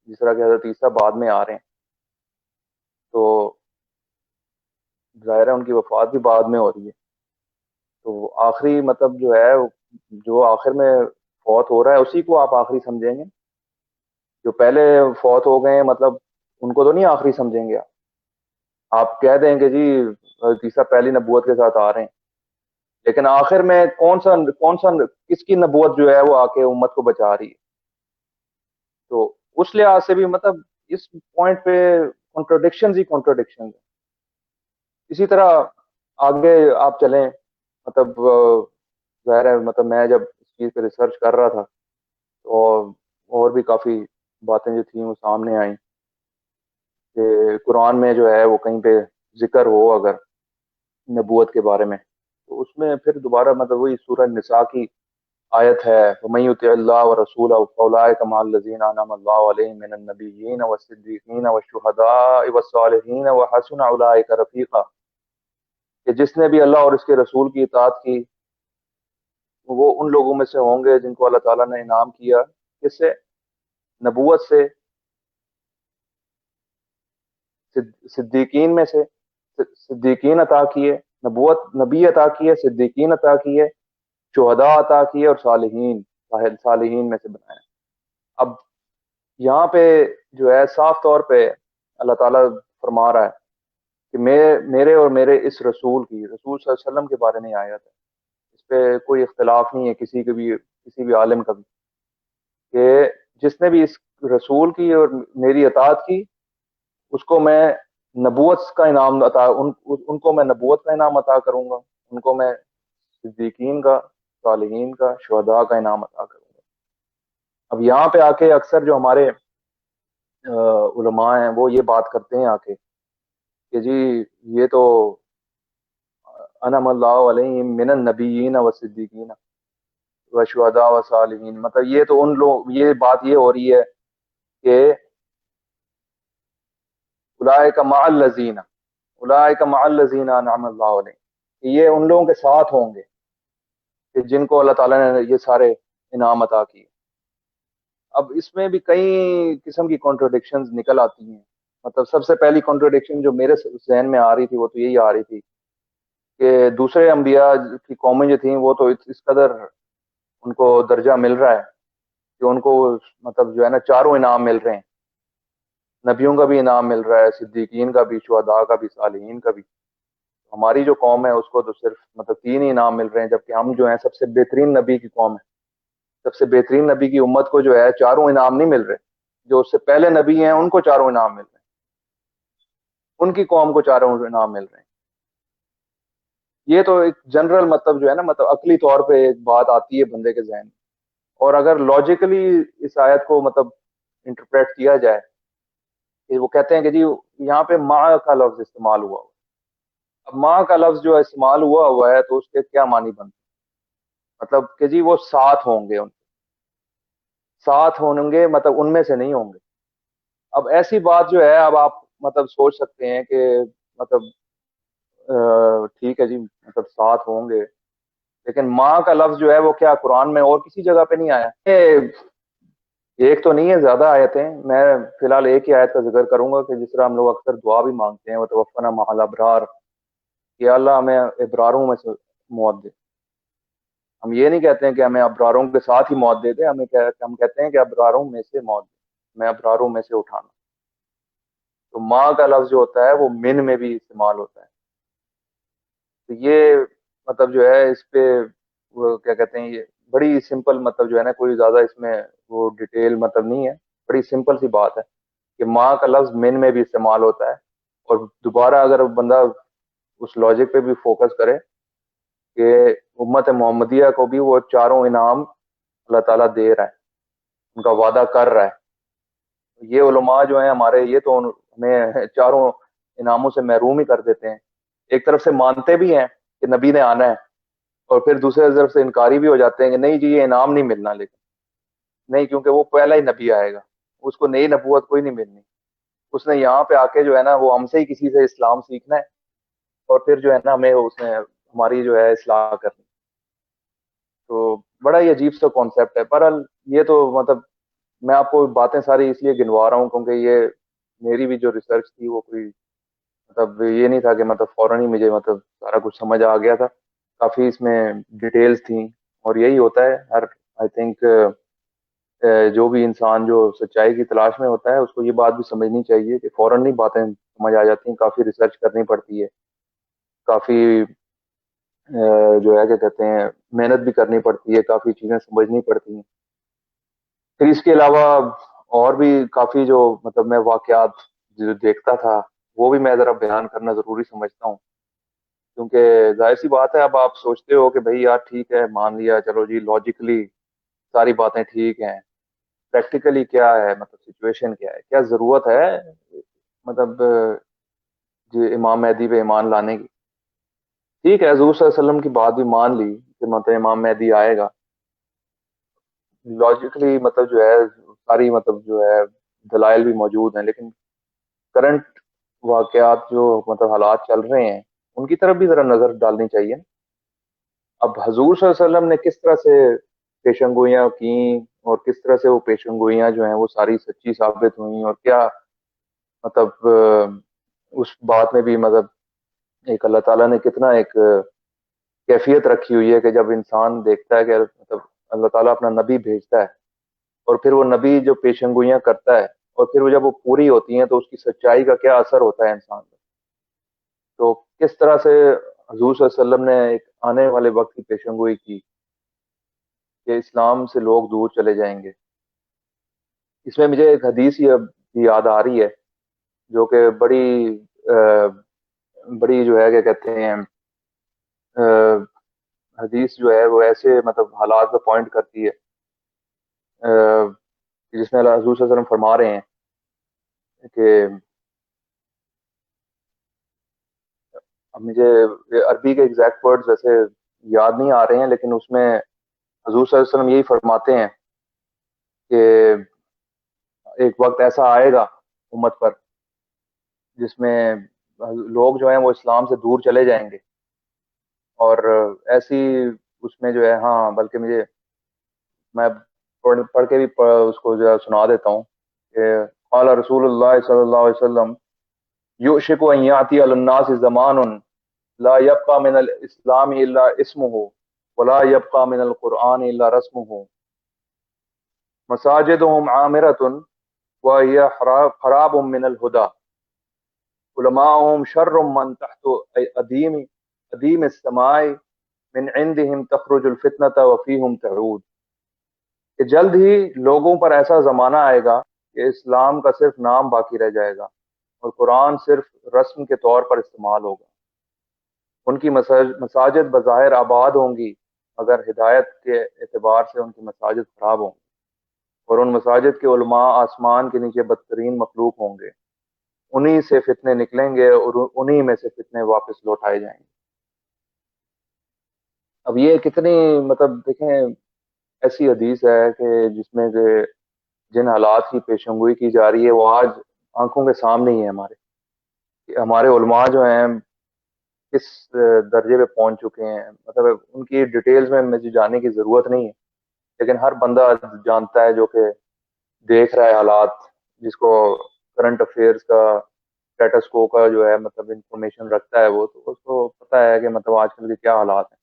جس طرح کہ حضرت عیسیٰ بعد میں آ رہے ہیں تو ظاہر ہے ان کی وفات بھی بعد میں ہو رہی ہے، تو آخری مطلب جو ہے جو آخر میں فوت ہو رہا ہے اسی کو آپ آخری سمجھیں گے؟ جو پہلے فوت ہو گئے ہیں مطلب ان کو تو نہیں آخری سمجھیں گے؟ آپ کہہ دیں کہ جی حضرت عیسیٰ پہلی نبوت کے ساتھ آ رہے ہیں، لیکن آخر میں کون سا کس کی نبوت جو ہے وہ آ کے امت کو بچا رہی ہے؟ تو اس لحاظ سے بھی مطلب اس پوائنٹ پہ کنٹرڈکشنز ہی کنٹرڈکشنز ہیں۔ اسی طرح آگے آپ چلیں، مطلب ظاہر ہے مطلب میں جب اس چیز پہ ریسرچ کر رہا تھا تو اور بھی کافی باتیں جو تھیں وہ سامنے آئیں کہ قرآن میں جو ہے وہ کہیں پہ ذکر ہو اگر نبوت کے بارے میں، تو اس میں پھر دوبارہ مطلب وہی سورہ نساء کی آیت ہے وَمَن يُطِعِ اللَّهَ وَرَسُولَهُ فَأُولَٰئِكَ مَعَ الَّذِينَ أَنْعَمَ اللَّهُ عَلَيْهِم مِّنَ النَّبِيِّينَ وَالصِّدِّيقِينَ وَالشُّهَدَاءِ وَالصَّالِحِينَ وَحَسُنَ أُولَٰئِكَ رَفِيقًا، کہ جس نے بھی اللہ اور اس کے رسول کی اطاعت کی وہ ان لوگوں میں سے ہوں گے جن کو اللہ تعالیٰ نے انعام کیا، کس سے؟ نبوت سے، صدیقین میں سے، صدیقین عطا کیے، نبوت نبی عطا کیے، صدیقین عطا کیے، شہداء عطا کیے، اور صالحین میں سے بنایا۔ اب یہاں پہ جو ہے صاف طور پہ اللہ تعالیٰ فرما رہا ہے کہ میرے اور میرے اس رسول کی، رسول صلی اللہ علیہ وسلم کے بارے میں آیت ہے، اس پہ کوئی اختلاف نہیں ہے کسی بھی عالم کا بھی، کہ جس نے بھی اس رسول کی اور میری اطاعت کی اس کو میں نبوت کا انعام ان کو میں نبوت کا انعام عطا کروں گا، ان کو میں صدیقین کا، صالحین کا، شہداء کا انعام عطا کروں گا۔ اب یہاں پہ آ کے اکثر جو ہمارے علماء ہیں وہ یہ بات کرتے ہیں آ کے کہ جی یہ تو انعم اللہ علیہم من النبیین والصدیقین والشہداء والصالحین، مطلب یہ تو ان لوگ، یہ بات یہ ہو رہی ہے کہ اولئک مع الذین انعم اللہ علیہم، کہ یہ ان لوگوں کے ساتھ ہوں گے کہ جن کو اللہ تعالیٰ نے یہ سارے انعام عطا کیے۔ اب اس میں بھی کئی قسم کی کانٹرڈکشنز نکل آتی ہیں، مطلب سب سے پہلی کانٹرڈکشن جو میرے ذہن میں آ رہی تھی وہ تو یہی آ رہی تھی کہ دوسرے انبیاء کی قومیں جو تھیں وہ تو اس قدر ان کو درجہ مل رہا ہے کہ ان کو مطلب جو ہے نا چاروں انعام مل رہے ہیں، نبیوں کا بھی انعام مل رہا ہے، صدیقین کا بھی، شہداء کا بھی، صالحین کا بھی۔ ہماری جو قوم ہے اس کو تو صرف مطلب 3 ہی انعام مل رہے ہیں، جبکہ ہم جو ہیں سب سے بہترین نبی کی قوم ہے، سب سے بہترین نبی کی امت کو جو ہے چاروں انعام نہیں مل رہے، جو اس سے پہلے نبی ہیں ان کو چاروں انعام مل رہے ہیں، ان کی قوم کو چاروں انعام مل رہے ہیں۔ یہ تو ایک جنرل مطلب جو ہے نا مطلب عقلی طور پہ ایک بات آتی ہے بندے کے ذہن میں، اور اگر لاجیکلی اس آیت کو مطلب انٹرپریٹ کیا جائے کہ وہ کہتے ہیں کہ جی یہاں پہ ماں کا لفظ استعمال ہوا، اب ماں کا لفظ جو استعمال ہوا ہے تو اس کے کیا معنی بنتے، مطلب کہ جی وہ ساتھ ہوں گے، ان ساتھ ہوں گے مطلب ان میں سے نہیں ہوں گے۔ اب ایسی بات جو ہے اب آپ مطلب سوچ سکتے ہیں کہ مطلب ٹھیک ہے جی مطلب ساتھ ہوں گے، لیکن ماں کا لفظ جو ہے وہ کیا قرآن میں اور کسی جگہ پہ نہیں آیا؟ ایک تو نہیں ہے، زیادہ آیتیں، میں فی الحال ایک ہی آیت کا ذکر کروں گا کہ جس طرح ہم لوگ اکثر دعا بھی مانگتے ہیں وتوفنا مع الابرار، کہ اللہ ہمیں ابراروں میں سے موت دے۔ ہم یہ نہیں کہتے ہیں کہ ہمیں ابراروں کے ساتھ ہی موت دے دے، ہم کہتے ہیں کہ ابراروں میں سے موت دے، میں ابراروں میں سے اٹھانا۔ تو ماں کا لفظ جو ہوتا ہے وہ من میں بھی استعمال ہوتا ہے، تو یہ مطلب جو ہے اس پہ وہ کیا کہتے ہیں، یہ بڑی سمپل مطلب جو ہے نا، کوئی زیادہ اس میں وہ ڈیٹیل مطلب نہیں ہے، بڑی سمپل سی بات ہے کہ ماں کا لفظ من میں بھی استعمال ہوتا ہے۔ اور دوبارہ اگر بندہ اس لاجک پہ بھی فوکس کرے کہ امت محمدیہ کو بھی وہ چاروں انعام اللہ تعالیٰ دے رہا ہے، ان کا وعدہ کر رہا ہے۔ یہ علماء جو ہیں ہمارے، یہ تو ہمیں چاروں انعاموں سے محروم ہی کر دیتے ہیں، ایک طرف سے مانتے بھی ہیں کہ نبی نے آنا ہے، اور پھر دوسرے طرف سے انکاری بھی ہو جاتے ہیں کہ نہیں جی یہ انعام نہیں ملنا، لیکن نہیں، کیونکہ وہ پہلا ہی نبی آئے گا، اس کو نئی نبوت کوئی نہیں ملنی، اس نے یہاں پہ آ کے جو ہے نا وہ ہم سے ہی کسی سے اسلام سیکھنا ہے، اور پھر جو ہے نا ہمیں اس نے ہماری جو ہے اصلاح کرنی۔ تو بڑا ہی عجیب سا کانسیپٹ ہے۔ پر یہ تو مطلب میں آپ کو باتیں ساری اس لیے گنوا رہا ہوں کیونکہ یہ میری بھی جو ریسرچ تھی وہ کوئی مطلب یہ نہیں تھا کہ مطلب فوراً ہی مجھے مطلب سارا کچھ سمجھ آ گیا تھا، کافی اس میں ڈیٹیلز تھیں، اور یہی ہوتا ہے ہر آئی تھنک جو بھی انسان جو سچائی کی تلاش میں ہوتا ہے اس کو یہ بات بھی سمجھنی چاہیے کہ فوراً نہیں باتیں سمجھ آ جاتی ہیں، کافی ریسرچ کرنی پڑتی ہے، کافی جو ہے کیا کہتے ہیں محنت بھی کرنی پڑتی ہے، کافی چیزیں سمجھنی پڑتی ہیں۔ پھر اس کے علاوہ اور بھی کافی جو مطلب میں واقعات جو دیکھتا تھا وہ بھی میں ذرا بیان کرنا ضروری سمجھتا ہوں، کیونکہ ظاہر سی بات ہے اب آپ سوچتے ہو کہ بھئی یار ٹھیک ہے مان لیا، چلو جی لاجیکلی ساری باتیں ٹھیک ہیں، پریکٹیکلی کیا ہے، مطلب سچویشن کیا ہے، کیا ضرورت ہے مطلب جی امام مہدی پہ ایمان لانے کی؟ ٹھیک ہے حضور صلی اللہ علیہ وسلم کی بات بھی مان لی کہ مطلب امام مہدی آئے گا، لاجیکلی مطلب جو ہے ساری مطلب جو ہے دلائل بھی موجود ہیں، لیکن کرنٹ واقعات جو مطلب حالات چل رہے ہیں ان کی طرف بھی ذرا نظر ڈالنی چاہیے. اب حضور صلی اللہ علیہ وسلم نے کس طرح سے پیشن گوئیاں کی اور کس طرح سے وہ پیشن گوئیاں جو ہیں وہ ساری سچی ثابت ہوئیں، اور کیا مطلب اس بات میں بھی مطلب ایک اللہ تعالیٰ نے کتنا ایک کیفیت رکھی ہوئی ہے کہ جب انسان دیکھتا ہے کہ مطلب اللہ تعالیٰ اپنا نبی بھیجتا ہے اور پھر وہ نبی جو پیشن گوئیاں کرتا ہے اور پھر وہ جب وہ پوری ہوتی ہیں تو اس کی سچائی کا کیا اثر ہوتا ہے انسان پر. تو کس طرح سے حضور صلی اللہ علیہ وسلم نے ایک آنے والے وقت کی پیشن گوئی کی کہ اسلام سے لوگ دور چلے جائیں گے. اس میں مجھے ایک حدیث یاد آ رہی ہے جو کہ بڑی جو ہے کیا کہتے ہیں حدیث جو ہے وہ ایسے مطلب حالات پہ پوائنٹ کرتی ہے جس میں حضور صلی اللہ علیہ وسلم فرما رہے ہیں کہ اب مجھے عربی کے ایگزیکٹ ورڈز ویسے یاد نہیں آ رہے ہیں، لیکن اس میں حضور صلی اللہ علیہ وسلم یہی فرماتے ہیں کہ ایک وقت ایسا آئے گا امت پر جس میں لوگ جو ہیں وہ اسلام سے دور چلے جائیں گے. اور ایسی اس میں جو ہے ہاں بلکہ میں پڑھ کے بھی اس کو جو ہے سنا دیتا ہوں کہ قال رسول اللہ صلی اللہ علیہ وسلم یوشک ان یاتی علی الناس زمان لا يبقى من الاسلام الا اسمه ولا يبقى من القرآن الا رسمه مساجدهم عامرة وهي خراب من الهدى علماءهم شر من تحت ادیم السماء من عندهم تخرج الفتنة وفيهم تعود. کہ جلد ہی لوگوں پر ایسا زمانہ آئے گا کہ اسلام کا صرف نام باقی رہ جائے گا اور قرآن صرف رسم کے طور پر استعمال ہوگا. ان کی مساجد بظاہر آباد ہوں گی مگر ہدایت کے اعتبار سے ان کی مساجد خراب ہوں گی، اور ان مساجد کے علماء آسمان کے نیچے بدترین مخلوق ہوں گے. انہی سے فتنے نکلیں گے اور انہی میں سے فتنے واپس لوٹائے جائیں گے. اب یہ کتنی مطلب دیکھیں ایسی حدیث ہے کہ جس میں کہ جن حالات کی پیشنگوئی کی جا رہی ہے وہ آج آنکھوں کے سامنے ہی ہے ہمارے علماء جو ہیں کس درجے پہ پہنچ چکے ہیں. مطلب ان کی ڈیٹیلز میں مجھے جاننے کی ضرورت نہیں ہے، لیکن ہر بندہ جانتا ہے جو کہ دیکھ رہا ہے حالات، جس کو کرنٹ افیئرز کا اسٹیٹس کو کا جو ہے مطلب انفارمیشن رکھتا ہے وہ، تو اس کو پتہ ہے کہ مطلب آج کل کے کیا حالات ہیں.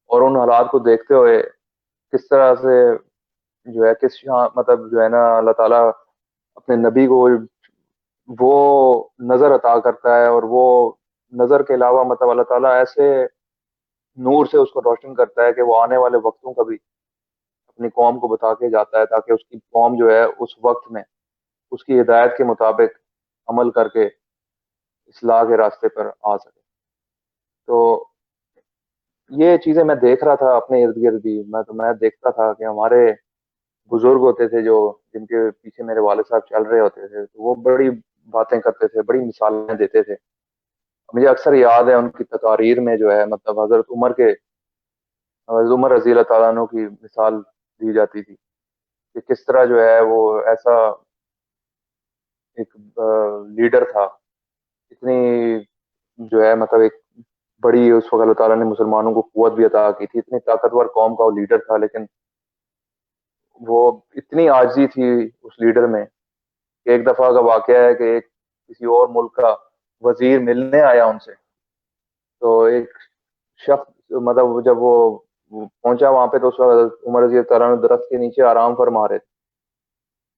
اور ان حالات کو دیکھتے ہوئے کس طرح سے جو ہے مطلب جو ہے نا اللہ تعالیٰ اپنے نبی کو وہ نظر عطا کرتا ہے، اور وہ نظر کے علاوہ مطلب اللہ تعالیٰ ایسے نور سے اس کو روشن کرتا ہے کہ وہ آنے والے وقتوں کا بھی اپنی قوم کو بتا کے جاتا ہے تاکہ اس کی قوم جو ہے اس وقت میں اس کی ہدایت کے مطابق عمل کر کے اصلاح کے راستے پر آ سکے. تو یہ چیزیں میں دیکھ رہا تھا اپنے ارد گرد بھی. میں دیکھتا تھا کہ ہمارے بزرگ ہوتے تھے جو جن کے پیچھے میرے والد صاحب چل رہے ہوتے تھے، تو وہ بڑی باتیں کرتے تھے، بڑی مثالیں دیتے تھے. مجھے اکثر یاد ہے ان کی تقاریر میں جو ہے مطلب حضرت عمر رضی اللہ تعالیٰ عنہ کی مثال دی جاتی تھی کہ کس طرح جو ہے وہ ایسا ایک لیڈر تھا، اتنی جو ہے مطلب ایک بڑی اس وقت اللہ تعالیٰ نے مسلمانوں کو قوت بھی عطا کی تھی، اتنی طاقتور قوم کا وہ لیڈر تھا، لیکن وہ اتنی عاجزی تھی اس لیڈر میں کہ ایک دفعہ کا واقعہ ہے کہ ایک کسی اور ملک کا وزیر ملنے آیا ان سے. تو ایک شخص مطلب جب وہ پہنچا وہاں پہ تو اس وقت عمر رضی اللہ تعالیٰ عنہ درخت کے نیچے آرام فرما رہے تھے،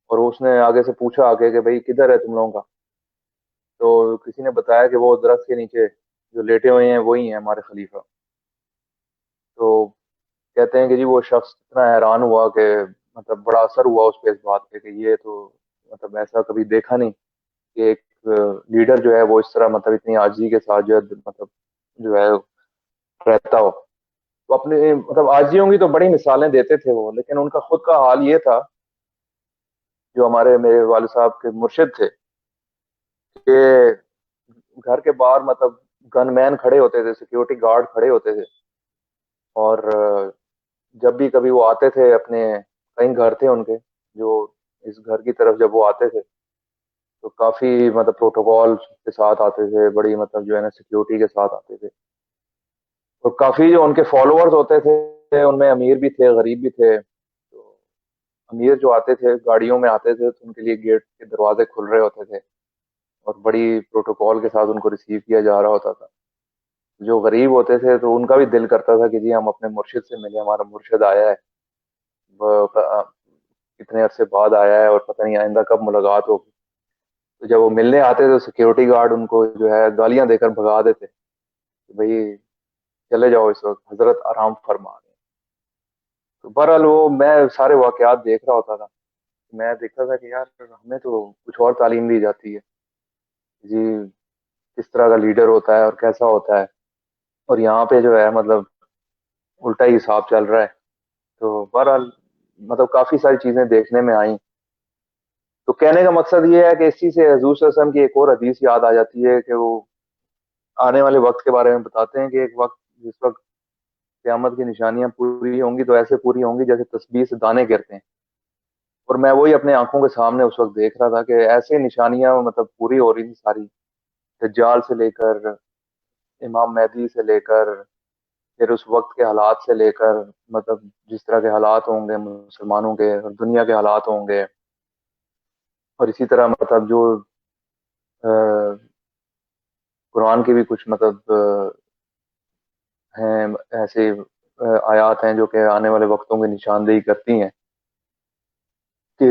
اور اس نے آگے سے پوچھا آگے کہ بھائی کدھر ہے تم لوگوں کا؟ تو کسی نے بتایا کہ وہ درخت کے نیچے جو لیٹے ہوئے ہیں وہی ہیں ہمارے خلیفہ. تو کہتے ہیں کہ جی وہ شخص اتنا حیران ہوا کہ مطلب بڑا اثر ہوا اس پہ اس بات پہ کہ یہ تو مطلب ایسا کبھی دیکھا نہیں کہ ایک لیڈر جو ہے وہ اس طرح مطلب اتنی عاجزی کے ساتھ مطلب جو ہے رہتا ہو. تو اپنے مطلب عاجزیوں کی تو بڑی مثالیں دیتے تھے وہ، لیکن ان کا خود کا حال یہ تھا جو میرے والد صاحب کے مرشد تھے کہ گھر کے باہر مطلب گن مین کھڑے ہوتے تھے، سیکیورٹی گارڈ کھڑے ہوتے تھے، اور جب بھی کبھی وہ آتے تھے اپنے کئی گھر تھے ان کے جو اس گھر کی طرف جب وہ آتے تھے تو کافی مطلب پروٹوکول کے ساتھ آتے تھے, بڑی مطلب جو ہے نا سیکیورٹی کے ساتھ آتے تھے, اور کافی جو ان کے فالوورز ہوتے تھے ان میں امیر بھی تھے غریب بھی تھے. تو امیر جو آتے تھے گاڑیوں میں آتے تھے تو ان کے لیے گیٹ کے دروازے کھل رہے ہوتے تھے اور بڑی پروٹوکول کے ساتھ ان کو ریسیو کیا جا رہا ہوتا تھا. جو غریب ہوتے تھے تو ان کا بھی دل کرتا تھا کہ جی ہم اپنے مرشد سے ملیں, ہمارا مرشد آیا ہے, کتنے عرصے بعد آیا ہے اور پتہ نہیں آئندہ کب ملاقات ہوگی. تو جب وہ ملنے آتے تو سیکیورٹی گارڈ ان کو جو ہے گالیاں دے کر بھگا دیتے کہ بھئی چلے جاؤ, اس وقت حضرت آرام فرما رہے ہیں. تو بہرحال وہ میں سارے واقعات دیکھ رہا ہوتا تھا, میں دیکھتا تھا کہ یار ہمیں تو کچھ اور تعلیم دی جاتی ہے جی کس طرح کا لیڈر ہوتا ہے اور کیسا ہوتا ہے, اور یہاں پہ جو ہے مطلب الٹا ہی حساب چل رہا ہے. تو بہرحال مطلب کافی ساری چیزیں دیکھنے میں آئیں. تو کہنے کا مقصد یہ ہے کہ اسی سے حضور صلی اللہ علیہ وسلم کی ایک اور حدیث یاد آ جاتی ہے کہ وہ آنے والے وقت کے بارے میں بتاتے ہیں کہ ایک وقت جس وقت قیامت کی نشانیاں پوری ہوں گی تو ایسے پوری ہوں گی جیسے تسبیح سے دانے گرتے ہیں. اور میں وہی اپنے آنکھوں کے سامنے اس وقت دیکھ رہا تھا کہ ایسے نشانیاں مطلب پوری ہو رہی تھی ساری, دجال سے لے کر امام مہدی سے لے کر پھر اس وقت کے حالات سے لے کر مطلب جس طرح کے حالات ہوں گے مسلمانوں کے اور دنیا کے حالات ہوں گے, اور اسی طرح مطلب جو قرآن کی بھی کچھ مطلب ہیں ایسے آیات ہیں جو کہ آنے والے وقتوں کی نشاندہی کرتی ہیں کہ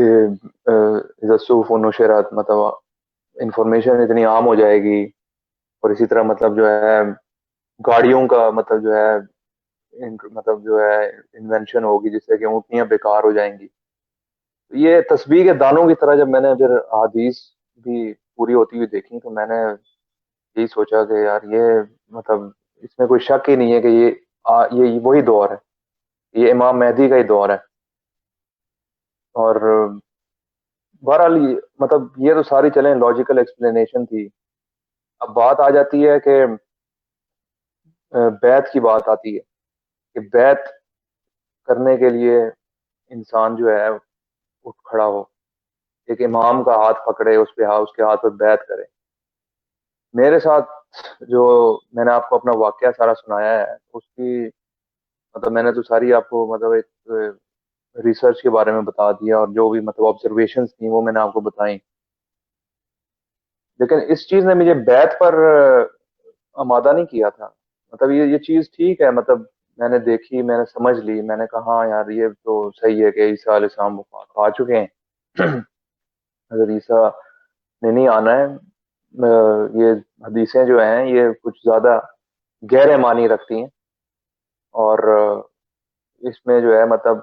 اذا الصحف نشرت, مطلب انفارمیشن اتنی عام ہو جائے گی, اور اسی طرح مطلب جو ہے گاڑیوں کا مطلب جو ہے انوینشن ہوگی جس سے کہ اونٹنیاں بیکار ہو جائیں گی. یہ تسبیح کے دانوں کی طرح جب میں نے پھر حدیث بھی پوری ہوتی ہوئی دیکھی تو میں نے یہی سوچا کہ یار یہ مطلب اس میں کوئی شک ہی نہیں ہے کہ یہ وہی دور ہے, یہ امام مہدی کا ہی دور ہے. اور بہرحال مطلب یہ تو ساری چلیں لاجیکل ایکسپلینیشن تھی. اب بات آ جاتی ہے کہ بیعت کی بات آتی ہے کہ بیعت کرنے کے لیے انسان جو ہے اٹھ کھڑا ہو, ایک امام کا ہاتھ پکڑے, اس کے ہاتھ پہ بیعت کرے. میرے ساتھ جو میں نے آپ کو اپنا واقعہ سارا سنایا ہے اس کی مطلب میں نے تو ساری آپ کو مطلب ایک ریسرچ کے بارے میں بتا دیا, اور جو بھی مطلب آبزرویشنز تھیں وہ میں نے آپ کو بتائیں. لیکن اس چیز نے مجھے بیعت پر آمادہ نہیں کیا تھا. مطلب یہ چیز ٹھیک ہے, مطلب میں نے دیکھی, میں نے سمجھ لی, میں نے کہا ہاں یار یہ تو صحیح ہے کہ عیسیٰ علیہ السلام وفات پا چکے ہیں, اگر عیسیٰ نے نہیں آنا ہے. یہ حدیثیں جو ہیں یہ کچھ زیادہ گہرے معنی رکھتی ہیں, اور اس میں جو ہے مطلب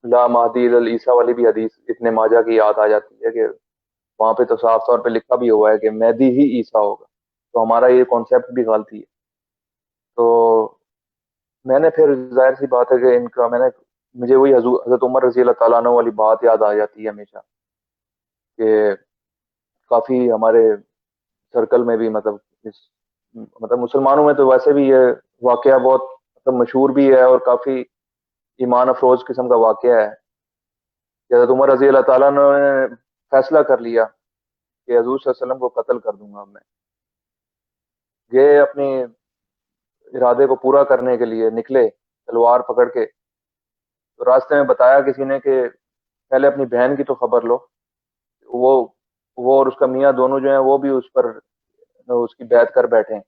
لا مہدی الا عیسیٰ والی بھی حدیث ابن ماجہ کی یاد آ جاتی ہے کہ وہاں پہ تو صاف طور پہ لکھا بھی ہوا ہے کہ مہدی ہی عیسیٰ ہوگا. تو ہمارا یہ کانسیپٹ بھی غلطی ہے. تو میں نے پھر ظاہر سی بات ہے کہ ان کا مجھے وہی حضرت عمر رضی اللہ تعالیٰ عنہ والی بات یاد آ جاتی ہے ہمیشہ کہ کافی ہمارے سرکل میں بھی مطلب مسلمانوں میں تو ویسے بھی یہ واقعہ بہت مطلب مشہور بھی ہے اور کافی ایمان افروز قسم کا واقعہ ہے. حضرت عمر رضی اللہ تعالیٰ عنہ نے فیصلہ کر لیا کہ حضور صلی اللہ علیہ وسلم کو قتل کر دوں گا. میں یہ اپنی ارادے کو پورا کرنے کے لیے نکلے تلوار پکڑ کے. تو راستے میں بتایا کسی نے کہ پہلے اپنی بہن کی تو خبر لو, وہ اور اس کا میاں دونوں جو ہیں وہ بھی اس کی بیعت کر بیٹھے.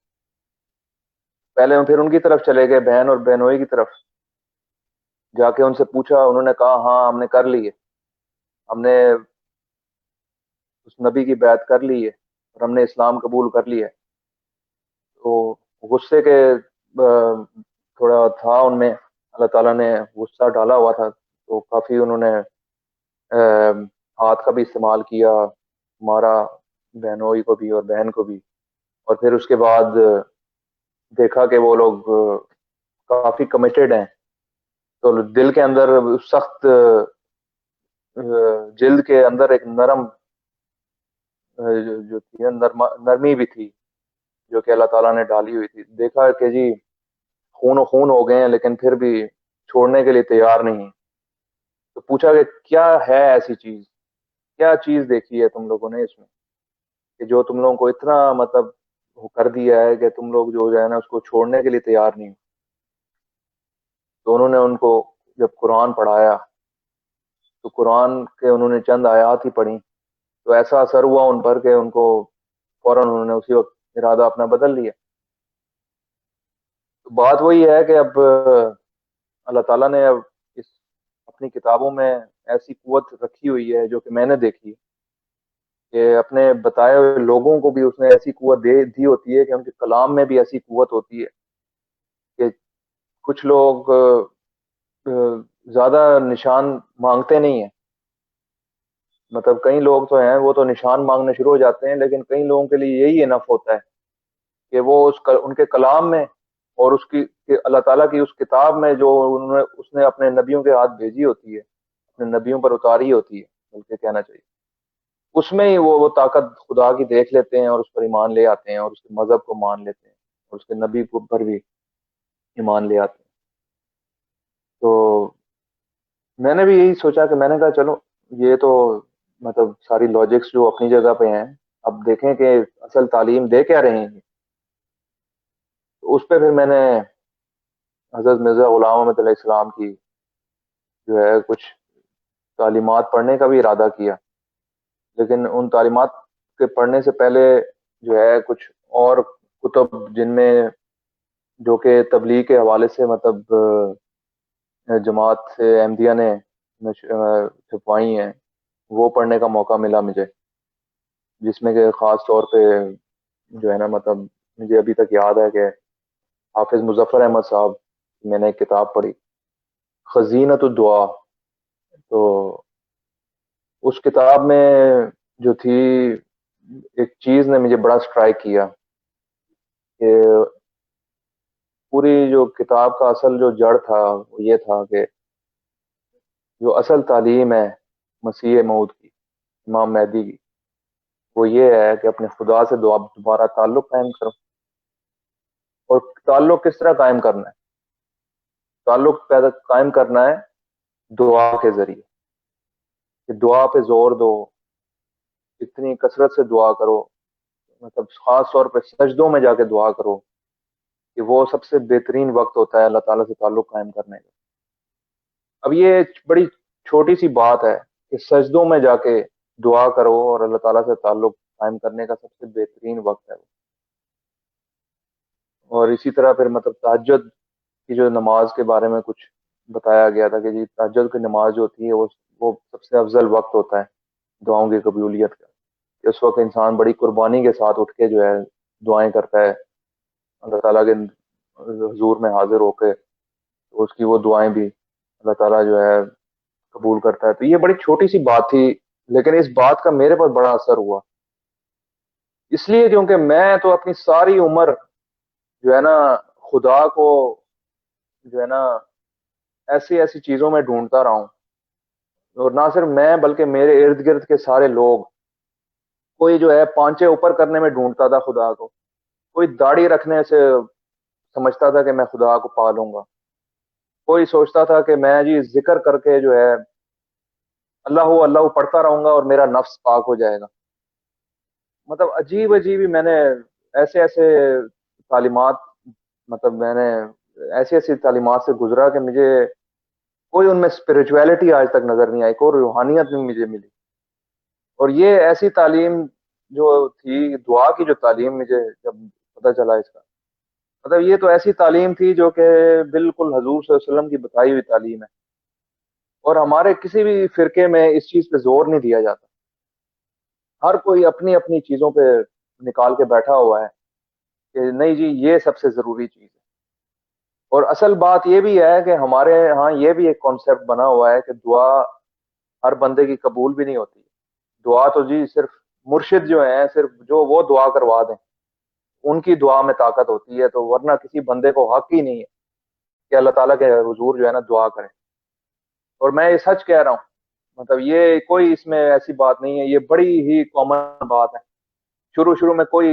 پہلے پھر ان کی طرف چلے گئے, بہن اور بہنوئی کی طرف جا کے ان سے پوچھا. انہوں نے کہا ہاں ہم نے کر لی ہے, ہم نے اس نبی کی بیعت کر لی ہے اور ہم نے اسلام قبول کر لیا ہے. تو غصے کے تھوڑا تھا ان میں, اللہ تعالیٰ نے غصہ ڈالا ہوا تھا, تو کافی انہوں نے ہاتھ کا بھی استعمال کیا, مارا بہنوئی کو بھی اور بہن کو بھی. اور پھر اس کے بعد دیکھا کہ وہ لوگ کافی کمیٹڈ ہیں, تو دل کے اندر سخت جلد کے اندر ایک نرم جو تھی نرمی بھی تھی جو کہ اللہ تعالیٰ نے ڈالی ہوئی تھی. دیکھا کہ جی خون و خون ہو گئے ہیں لیکن پھر بھی چھوڑنے کے لیے تیار نہیں. تو پوچھا کہ کیا ہے ایسی چیز، کیا چیز دیکھی ہے تم لوگوں نے اس میں کہ جو تم لوگوں کو اتنا مطلب وہ کر دیا ہے کہ تم لوگ جو ہے نا اس کو چھوڑنے کے لیے تیار نہیں ہو۔ تو انہوں نے ان کو جب قرآن پڑھایا تو قرآن کے انہوں نے چند آیات ہی پڑھی تو ایسا اثر ہوا ان پر کہ ان کو فوراً انہوں نے اسی وقت ارادہ اپنا بدل لیا۔ تو بات وہی ہے کہ اب اللہ تعالیٰ نے اب اس اپنی کتابوں میں ایسی قوت رکھی ہوئی ہے جو کہ میں نے دیکھی ہے کہ اپنے بتائے ہوئے لوگوں کو بھی اس نے ایسی قوت دی ہوتی ہے کہ ان کے کلام میں بھی ایسی قوت ہوتی ہے کہ کچھ لوگ زیادہ نشان مانگتے نہیں ہیں، مطلب کئی لوگ تو ہیں وہ تو نشان مانگنے شروع ہو جاتے ہیں، لیکن کئی لوگوں کے لیے یہی انف ہوتا ہے کہ وہ ان کے کلام میں اور اس کی کہ اللہ تعالیٰ کی اس کتاب میں جو اس نے اپنے نبیوں کے ہاتھ بھیجی ہوتی ہے، اپنے نبیوں پر اتاری ہوتی ہے بلکہ کہنا چاہیے، اس میں ہی وہ طاقت خدا کی دیکھ لیتے ہیں اور اس پر ایمان لے آتے ہیں اور اس کے مذہب کو مان لیتے ہیں اور اس کے نبی پر بھی ایمان لے آتے ہیں۔ تو میں نے بھی یہی سوچا کہ میں نے کہا چلو یہ تو مطلب ساری لاجکس جو اپنی جگہ پہ ہیں، اب دیکھیں کہ اصل تعلیم دے کیا رہے ہیں۔ تو اس پہ پھر میں نے حضرت مرزا غلام احمد علیہ السلام کی جو ہے کچھ تعلیمات پڑھنے کا بھی ارادہ کیا، لیکن ان تعلیمات کے پڑھنے سے پہلے جو ہے کچھ اور کتب جن میں جو کہ تبلیغ کے حوالے سے مطلب جماعت سے احمدیہ نے چھپوائی ہیں وہ پڑھنے کا موقع ملا مجھے، جس میں کہ خاص طور پہ جو ہے نا مطلب مجھے ابھی تک یاد ہے کہ حافظ مظفر احمد صاحب میں نے ایک کتاب پڑھی خزینۃ الدعا، تو اس کتاب میں جو تھی ایک چیز نے مجھے بڑا سٹرائک کیا کہ پوری جو کتاب کا اصل جو جڑ تھا وہ یہ تھا کہ جو اصل تعلیم ہے مسیح موعود کی، امام مہدی کی، وہ یہ ہے کہ اپنے خدا سے دوبارہ تعلق قائم کرو۔ اور تعلق کس طرح قائم کرنا ہے؟ تعلق قائم کرنا ہے دعا کے ذریعے، کہ دعا پہ زور دو، اتنی کثرت سے دعا کرو، مطلب خاص طور پہ سجدوں میں جا کے دعا کرو کہ وہ سب سے بہترین وقت ہوتا ہے اللہ تعالیٰ سے تعلق قائم کرنے کا۔ اب یہ بڑی چھوٹی سی بات ہے کہ سجدوں میں جا کے دعا کرو اور اللہ تعالیٰ سے تعلق قائم کرنے کا سب سے بہترین وقت ہے وہ۔ اور اسی طرح پھر مطلب تہجد کی جو نماز کے بارے میں کچھ بتایا گیا تھا کہ جی تہجد کی نماز جو ہوتی ہے وہ سب سے افضل وقت ہوتا ہے دعاؤں کی قبولیت کا، کہ اس وقت انسان بڑی قربانی کے ساتھ اٹھ کے جو ہے دعائیں کرتا ہے اللہ تعالیٰ کے حضور میں حاضر ہو کے، اس کی وہ دعائیں بھی اللہ تعالیٰ جو ہے قبول کرتا ہے۔ تو یہ بڑی چھوٹی سی بات تھی، لیکن اس بات کا میرے پر بڑا اثر ہوا، اس لیے کیونکہ میں تو اپنی ساری عمر جو ہے نا خدا کو جو ہے نا ایسی ایسی چیزوں میں ڈھونڈتا رہا ہوں، اور نہ صرف میں بلکہ میرے ارد گرد کے سارے لوگ، کوئی جو ہے پانچے اوپر کرنے میں ڈھونڈتا تھا خدا کو، کوئی داڑھی رکھنے سے سمجھتا تھا کہ میں خدا کو پا لوں گا، کوئی سوچتا تھا کہ میں جی ذکر کر کے جو ہے اللہ اللہ پڑھتا رہوں گا اور میرا نفس پاک ہو جائے گا۔ مطلب عجیب عجیب ہی میں نے ایسے ایسے تعلیمات، مطلب میں نے ایسی ایسی تعلیمات سے گزرا کہ مجھے کوئی ان میں اسپرچویلٹی آج تک نظر نہیں آئی، کوئی روحانیت نہیں مجھے ملی۔ اور یہ ایسی تعلیم جو تھی دعا کی، جو تعلیم مجھے جب پتہ چلا اس کا مطلب، یہ تو ایسی تعلیم تھی جو کہ بالکل حضور صلی اللہ علیہ وسلم کی بتائی ہوئی تعلیم ہے، اور ہمارے کسی بھی فرقے میں اس چیز پہ زور نہیں دیا جاتا، ہر کوئی اپنی اپنی چیزوں پہ نکال کے بیٹھا ہوا ہے کہ نہیں جی یہ سب سے ضروری چیز ہے۔ اور اصل بات یہ بھی ہے کہ ہمارے ہاں یہ بھی ایک کانسیپٹ بنا ہوا ہے کہ دعا ہر بندے کی قبول بھی نہیں ہوتی، دعا تو جی صرف مرشد جو ہیں، صرف جو وہ دعا کروا دیں ان کی دعا میں طاقت ہوتی ہے، تو ورنہ کسی بندے کو حق ہی نہیں ہے کہ اللہ تعالیٰ کے حضور جو ہے نا دعا کریں۔ اور میں یہ سچ کہہ رہا ہوں، مطلب یہ کوئی اس میں ایسی بات نہیں ہے، یہ بڑی ہی کامن بات ہے۔ شروع میں کوئی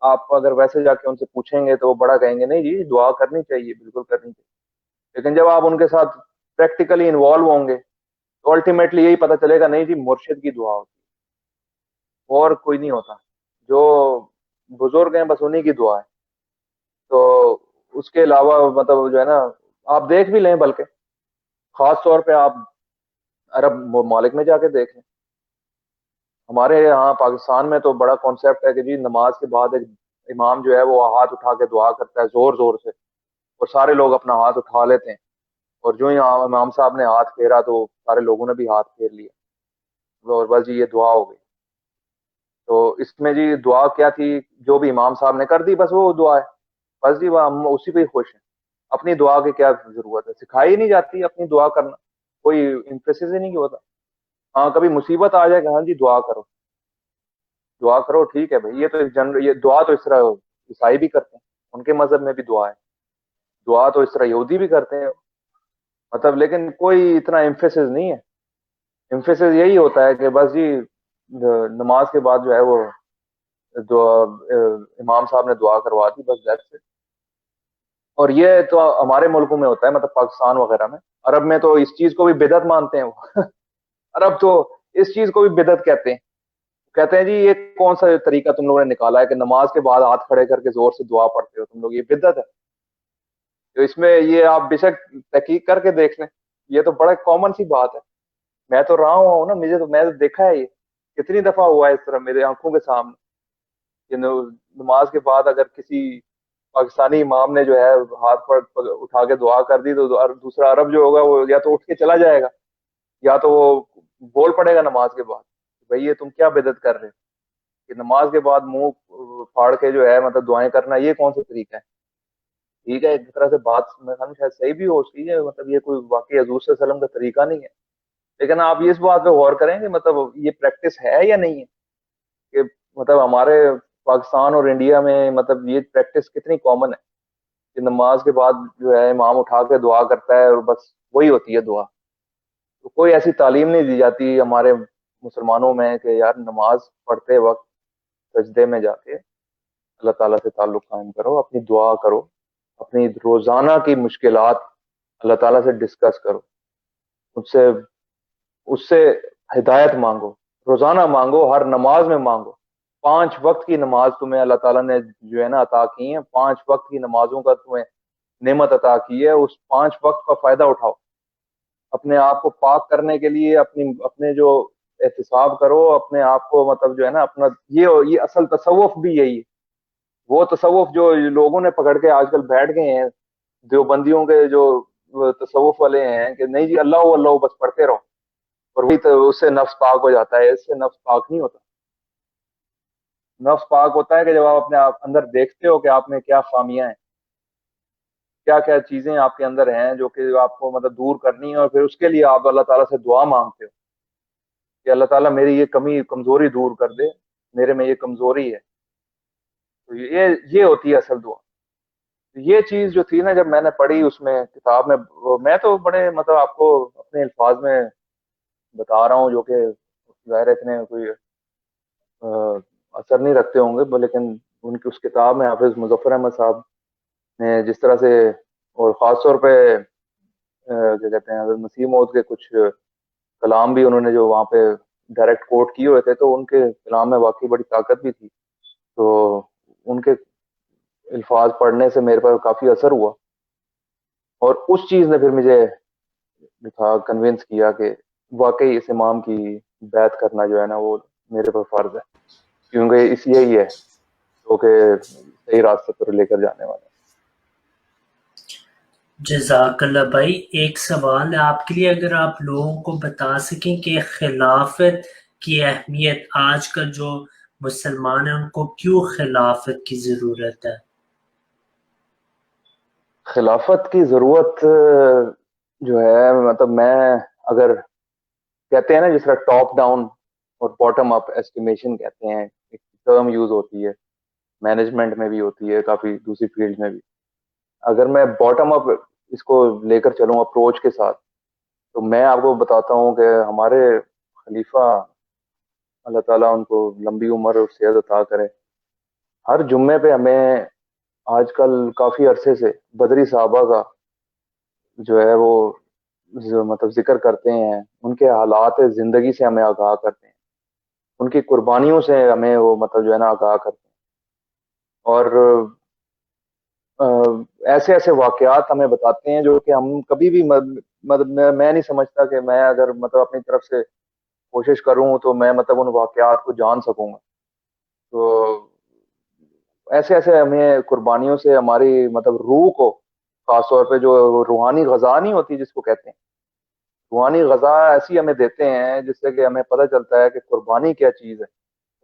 آپ اگر ویسے جا کے ان سے پوچھیں گے تو وہ بڑا کہیں گے نہیں جی دعا کرنی چاہیے، بالکل کرنی چاہیے، لیکن جب آپ ان کے ساتھ پریکٹیکلی انوالو ہوں گے تو الٹیمیٹلی یہی پتہ چلے گا نہیں جی مرشد کی دعا ہوتی ہے اور کوئی نہیں ہوتا. جو بزرگ ہیں بس انہیں کی دعا ہے. تو اس کے علاوہ مطلب جو ہے نا آپ دیکھ بھی لیں, بلکہ خاص طور پہ آپ عرب ممالک میں جا کے دیکھ لیں. ہمارے یہاں پاکستان میں تو بڑا کانسیپٹ ہے کہ جی نماز کے بعد ایک امام جو ہے وہ ہاتھ اٹھا کے دعا کرتا ہے زور زور سے, اور سارے لوگ اپنا ہاتھ اٹھا لیتے ہیں, اور جو ہی امام صاحب نے ہاتھ پھیرا تو سارے لوگوں نے بھی ہاتھ پھیر لیا, اور بس جی یہ دعا ہو گئی. تو اس میں جی دعا کیا تھی, جو بھی امام صاحب نے کر دی بس وہ دعا ہے, بس جی وہ ہم اسی پہ ہی خوش ہیں. اپنی دعا کی کیا ضرورت ہے, سکھائی نہیں جاتی اپنی دعا کرنا, کوئی امپریسز ہی نہیں ہوتا. ہاں کبھی مصیبت آ جائے کہ ہاں جی دعا کرو, دعا کرو, ٹھیک ہے بھائی, یہ تو یہ دعا تو اس طرح عیسائی بھی کرتے ہیں, ان کے مذہب میں بھی دعا ہے, دعا تو اس طرح یہودی بھی کرتے ہیں مطلب, لیکن کوئی اتنا امفیسس نہیں ہے. امفیسس یہی ہوتا ہے کہ بس جی نماز کے بعد جو ہے وہ دعا, امام صاحب نے دعا کروا دی بس دیٹس اٹ. اور یہ تو ہمارے ملکوں میں ہوتا ہے, مطلب پاکستان وغیرہ میں. عرب میں تو اس چیز کو بھی بدعت مانتے ہیں وہ عرب تو اس چیز کو بھی بدعت کہتے ہیں. کہتے ہیں جی یہ کون سا طریقہ تم لوگوں نے نکالا ہے کہ نماز کے بعد ہاتھ کھڑے کر کے زور سے دعا پڑھتے ہو تم لوگ, یہ بدعت ہے. تو اس میں یہ آپ بے شک تحقیق کر کے دیکھ لیں, یہ تو بڑا کامن سی بات ہے. میں تو رہا ہوں نا, مجھے تو میں تو دیکھا ہے, یہ کتنی دفعہ ہوا ہے اس طرح میرے آنکھوں کے سامنے کہ نماز کے بعد اگر کسی پاکستانی امام نے جو ہے ہاتھ پر اٹھا کے دعا کر دی تو دوسرا عرب جو ہوگا وہ یا تو اٹھ کے چلا جائے گا یا تو وہ بول پڑے گا نماز کے بعد, بھئی یہ تم کیا بدعت کر رہے ہو کہ نماز کے بعد منہ پھاڑ کے جو ہے مطلب دعائیں کرنا, یہ کون سا طریقہ ہے. ٹھیک ہے, ایک طرح سے بات میں شاید صحیح بھی ہو اس کی, مطلب یہ کوئی واقعی حضور صلی اللہ علیہ وسلم کا طریقہ نہیں ہے, لیکن آپ اس بات پہ غور کریں کہ مطلب یہ پریکٹس ہے یا نہیں ہے, کہ مطلب ہمارے پاکستان اور انڈیا میں مطلب یہ پریکٹس کتنی کامن ہے کہ نماز کے بعد جو ہے امام اٹھا کے دعا کرتا ہے اور بس وہی ہوتی ہے دعا. تو کوئی ایسی تعلیم نہیں دی جاتی ہمارے مسلمانوں میں کہ یار نماز پڑھتے وقت سجدے میں جا کے اللہ تعالیٰ سے تعلق قائم کرو, اپنی دعا کرو, اپنی روزانہ کی مشکلات اللہ تعالیٰ سے ڈسکس کرو, اس سے ہدایت مانگو, روزانہ مانگو, ہر نماز میں مانگو. 5 وقت کی نماز تمہیں اللہ تعالیٰ نے جو ہے نا عطا کی ہیں, 5 وقت کی نمازوں کا تمہیں نعمت عطا کی ہے, اس 5 وقت کا فائدہ اٹھاؤ. اپنے آپ کو پاک کرنے کے لیے اپنے جو احتساب کرو اپنے آپ کو, مطلب جو ہے نا اپنا یہ اصل تصوف بھی یہی ہے. وہ تصوف جو لوگوں نے پکڑ کے آج کل بیٹھ گئے ہیں, دیوبندیوں کے جو تصوف والے ہیں کہ نہیں جی اللہ اللہ بس پڑھتے رہو, اور وہی تو اس سے نفس پاک ہو جاتا ہے. اس سے نفس پاک نہیں ہوتا. نفس پاک ہوتا ہے کہ جب آپ اپنے اندر دیکھتے ہو کہ آپ میں کیا خامیاں ہیں, کیا کیا چیزیں آپ کے اندر ہیں جو کہ آپ کو مطلب دور کرنی ہے, اور پھر اس کے لیے آپ اللہ تعالیٰ سے دعا مانگتے ہو کہ اللہ تعالیٰ میری یہ کمی کمزوری دور کر دے, میرے میں یہ کمزوری ہے. تو یہ ہوتی ہے اصل دعا. یہ چیز جو تھی نا جب میں نے پڑھی اس میں کتاب میں تو بڑے مطلب آپ کو اپنے الفاظ میں بتا رہا ہوں جو کہ ظاہر اتنے کوئی اثر نہیں رکھتے ہوں گے, لیکن ان کی اس کتاب میں حافظ مظفر احمد صاحب نے جس طرح سے, اور خاص طور پہ کیا کہتے ہیں حضرت مسیح موعود کے کچھ کلام بھی انہوں نے جو وہاں پہ ڈائریکٹ کوٹ کیے ہوئے تھے, تو ان کے کلام میں واقعی بڑی طاقت بھی تھی. تو ان کے الفاظ پڑھنے سے میرے پر کافی اثر ہوا, اور اس چیز نے پھر مجھے کنونس کیا کہ واقعی اس امام کی بیعت کرنا جو ہے نا وہ میرے پر فرض ہے, کیونکہ اس یہی ہے جو کہ صحیح راستے پر لے کر جانے والا. جزاک اللہ بھائی. ایک سوال ہے آپ کے لیے, اگر آپ لوگوں کو بتا سکیں کہ خلافت کی اہمیت آج کل جو مسلمان ہیں ان کو کیوں خلافت کی ضرورت ہے؟ خلافت کی ضرورت جو ہے مطلب میں اگر کہتے ہیں نا جس طرح ٹاپ ڈاؤن اور باٹم اپ ایسٹیمیشن کہتے ہیں, ایک ٹرم یوز ہوتی ہے مینجمنٹ میں بھی ہوتی ہے, کافی دوسری فیلڈ میں بھی. اگر میں باٹم اپ اس کو لے کر چلوں اپروچ کے ساتھ, تو میں آپ کو بتاتا ہوں کہ ہمارے خلیفہ اللہ تعالیٰ ان کو لمبی عمر اور صحت عطا کرے, ہر جمعے پہ ہمیں آج کل کافی عرصے سے بدری صحابہ کا جو ہے وہ مطلب ذکر کرتے ہیں، ان کے حالات زندگی سے ہمیں آگاہ کرتے ہیں، ان کی قربانیوں سے ہمیں وہ مطلب جو ہے نا آگاہ کرتے ہیں، اور ایسے ایسے واقعات ہمیں بتاتے ہیں جو کہ ہم کبھی بھی مطلب میں نہیں سمجھتا کہ میں اگر مطلب اپنی طرف سے کوشش کروں تو میں مطلب ان واقعات کو جان سکوں گا. تو ایسے ایسے ہمیں قربانیوں سے ہماری مطلب روح کو، خاص طور پہ جو روحانی غذا نہیں ہوتی جس کو کہتے ہیں، روحانی غذا ایسی ہمیں دیتے ہیں جس سے کہ ہمیں پتہ چلتا ہے کہ قربانی کیا چیز ہے.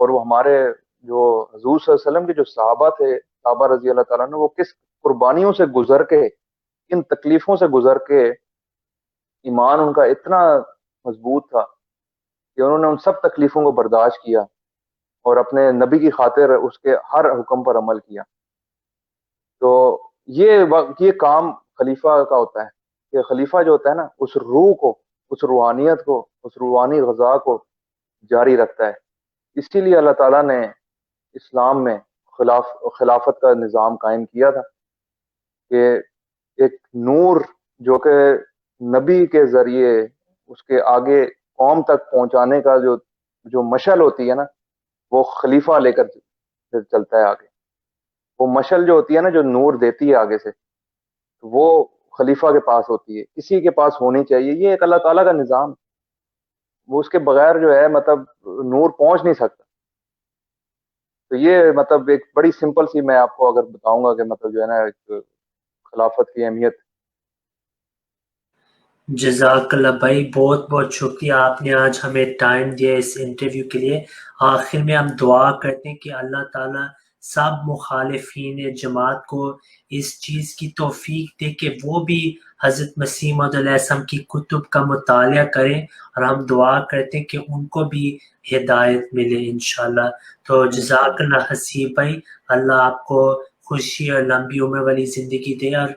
اور وہ ہمارے جو حضور صلی اللہ علیہ وسلم کے جو صحابہ تھے، صحابہ رضی اللہ تعالیٰ نے، وہ کس قربانیوں سے گزر کے، ان تکلیفوں سے گزر کے ایمان ان کا اتنا مضبوط تھا کہ انہوں نے ان سب تکلیفوں کو برداشت کیا اور اپنے نبی کی خاطر اس کے ہر حکم پر عمل کیا. تو یہ کام خلیفہ کا ہوتا ہے کہ خلیفہ جو ہوتا ہے نا، اس روح کو، اس روحانیت کو، اس روحانی غذا کو جاری رکھتا ہے. اسی لیے اللہ تعالیٰ نے اسلام میں خلافت کا نظام قائم کیا تھا کہ ایک نور جو کہ نبی کے ذریعے اس کے آگے قوم تک پہنچانے کا جو مشعل ہوتی ہے نا، وہ خلیفہ لے کر چلتا ہے آگے. وہ مشعل جو ہوتی ہے نا، جو نور دیتی ہے آگے سے، وہ خلیفہ کے پاس ہوتی ہے، اسی کے پاس ہونی چاہیے. یہ ایک اللہ تعالیٰ کا نظام، وہ اس کے بغیر جو ہے مطلب نور پہنچ نہیں سکتا. تو یہ مطلب ایک بڑی سمپل سی میں آپ کو اگر بتاؤں گا کہ مطلب جو ہے نا ایک خلافت کی اہمیت. جزاک اللہ بھائی، بہت بہت شکریہ، آپ نے آج ہمیں ٹائم دیا اس انٹرویو کے لیے. آخر میں ہم دعا کرتے ہیں کہ اللہ تعالیٰ سب مخالفین جماعت کو اس چیز کی توفیق دے کہ وہ بھی حضرت مسیح موعود علیہ السلام کی کتب کا مطالعہ کریں، اور ہم دعا کرتے ہیں کہ ان کو بھی ہدایت ملے انشاءاللہ. تو جزاک اللہ حسیب بھائی، اللہ آپ کو خوشی اور لمبی عمر والی زندگی دے، اور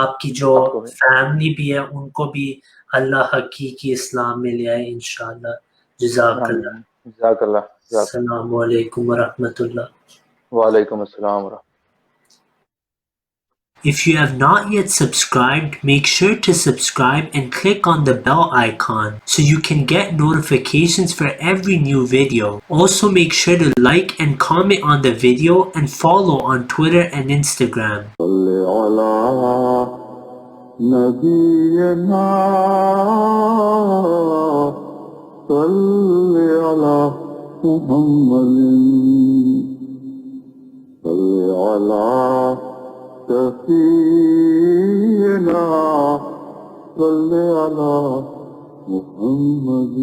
آپ کی جو آپ کو بھی فیملی بھی ہے ان کو بھی اللہ حقیقی اسلام میں لے آئے انشاءاللہ. جزاک اللہ. جزاک اللہ. السلام علیکم ورحمۃ اللہ. وعلیکم السلام ورحمۃ. If you have not yet subscribed, make sure to subscribe and click on the bell icon so you can get notifications for every new video. Also make sure to like and comment on the video and follow on Twitter and Instagram. نبينا صل على محمد صل على سفينا صل على محمد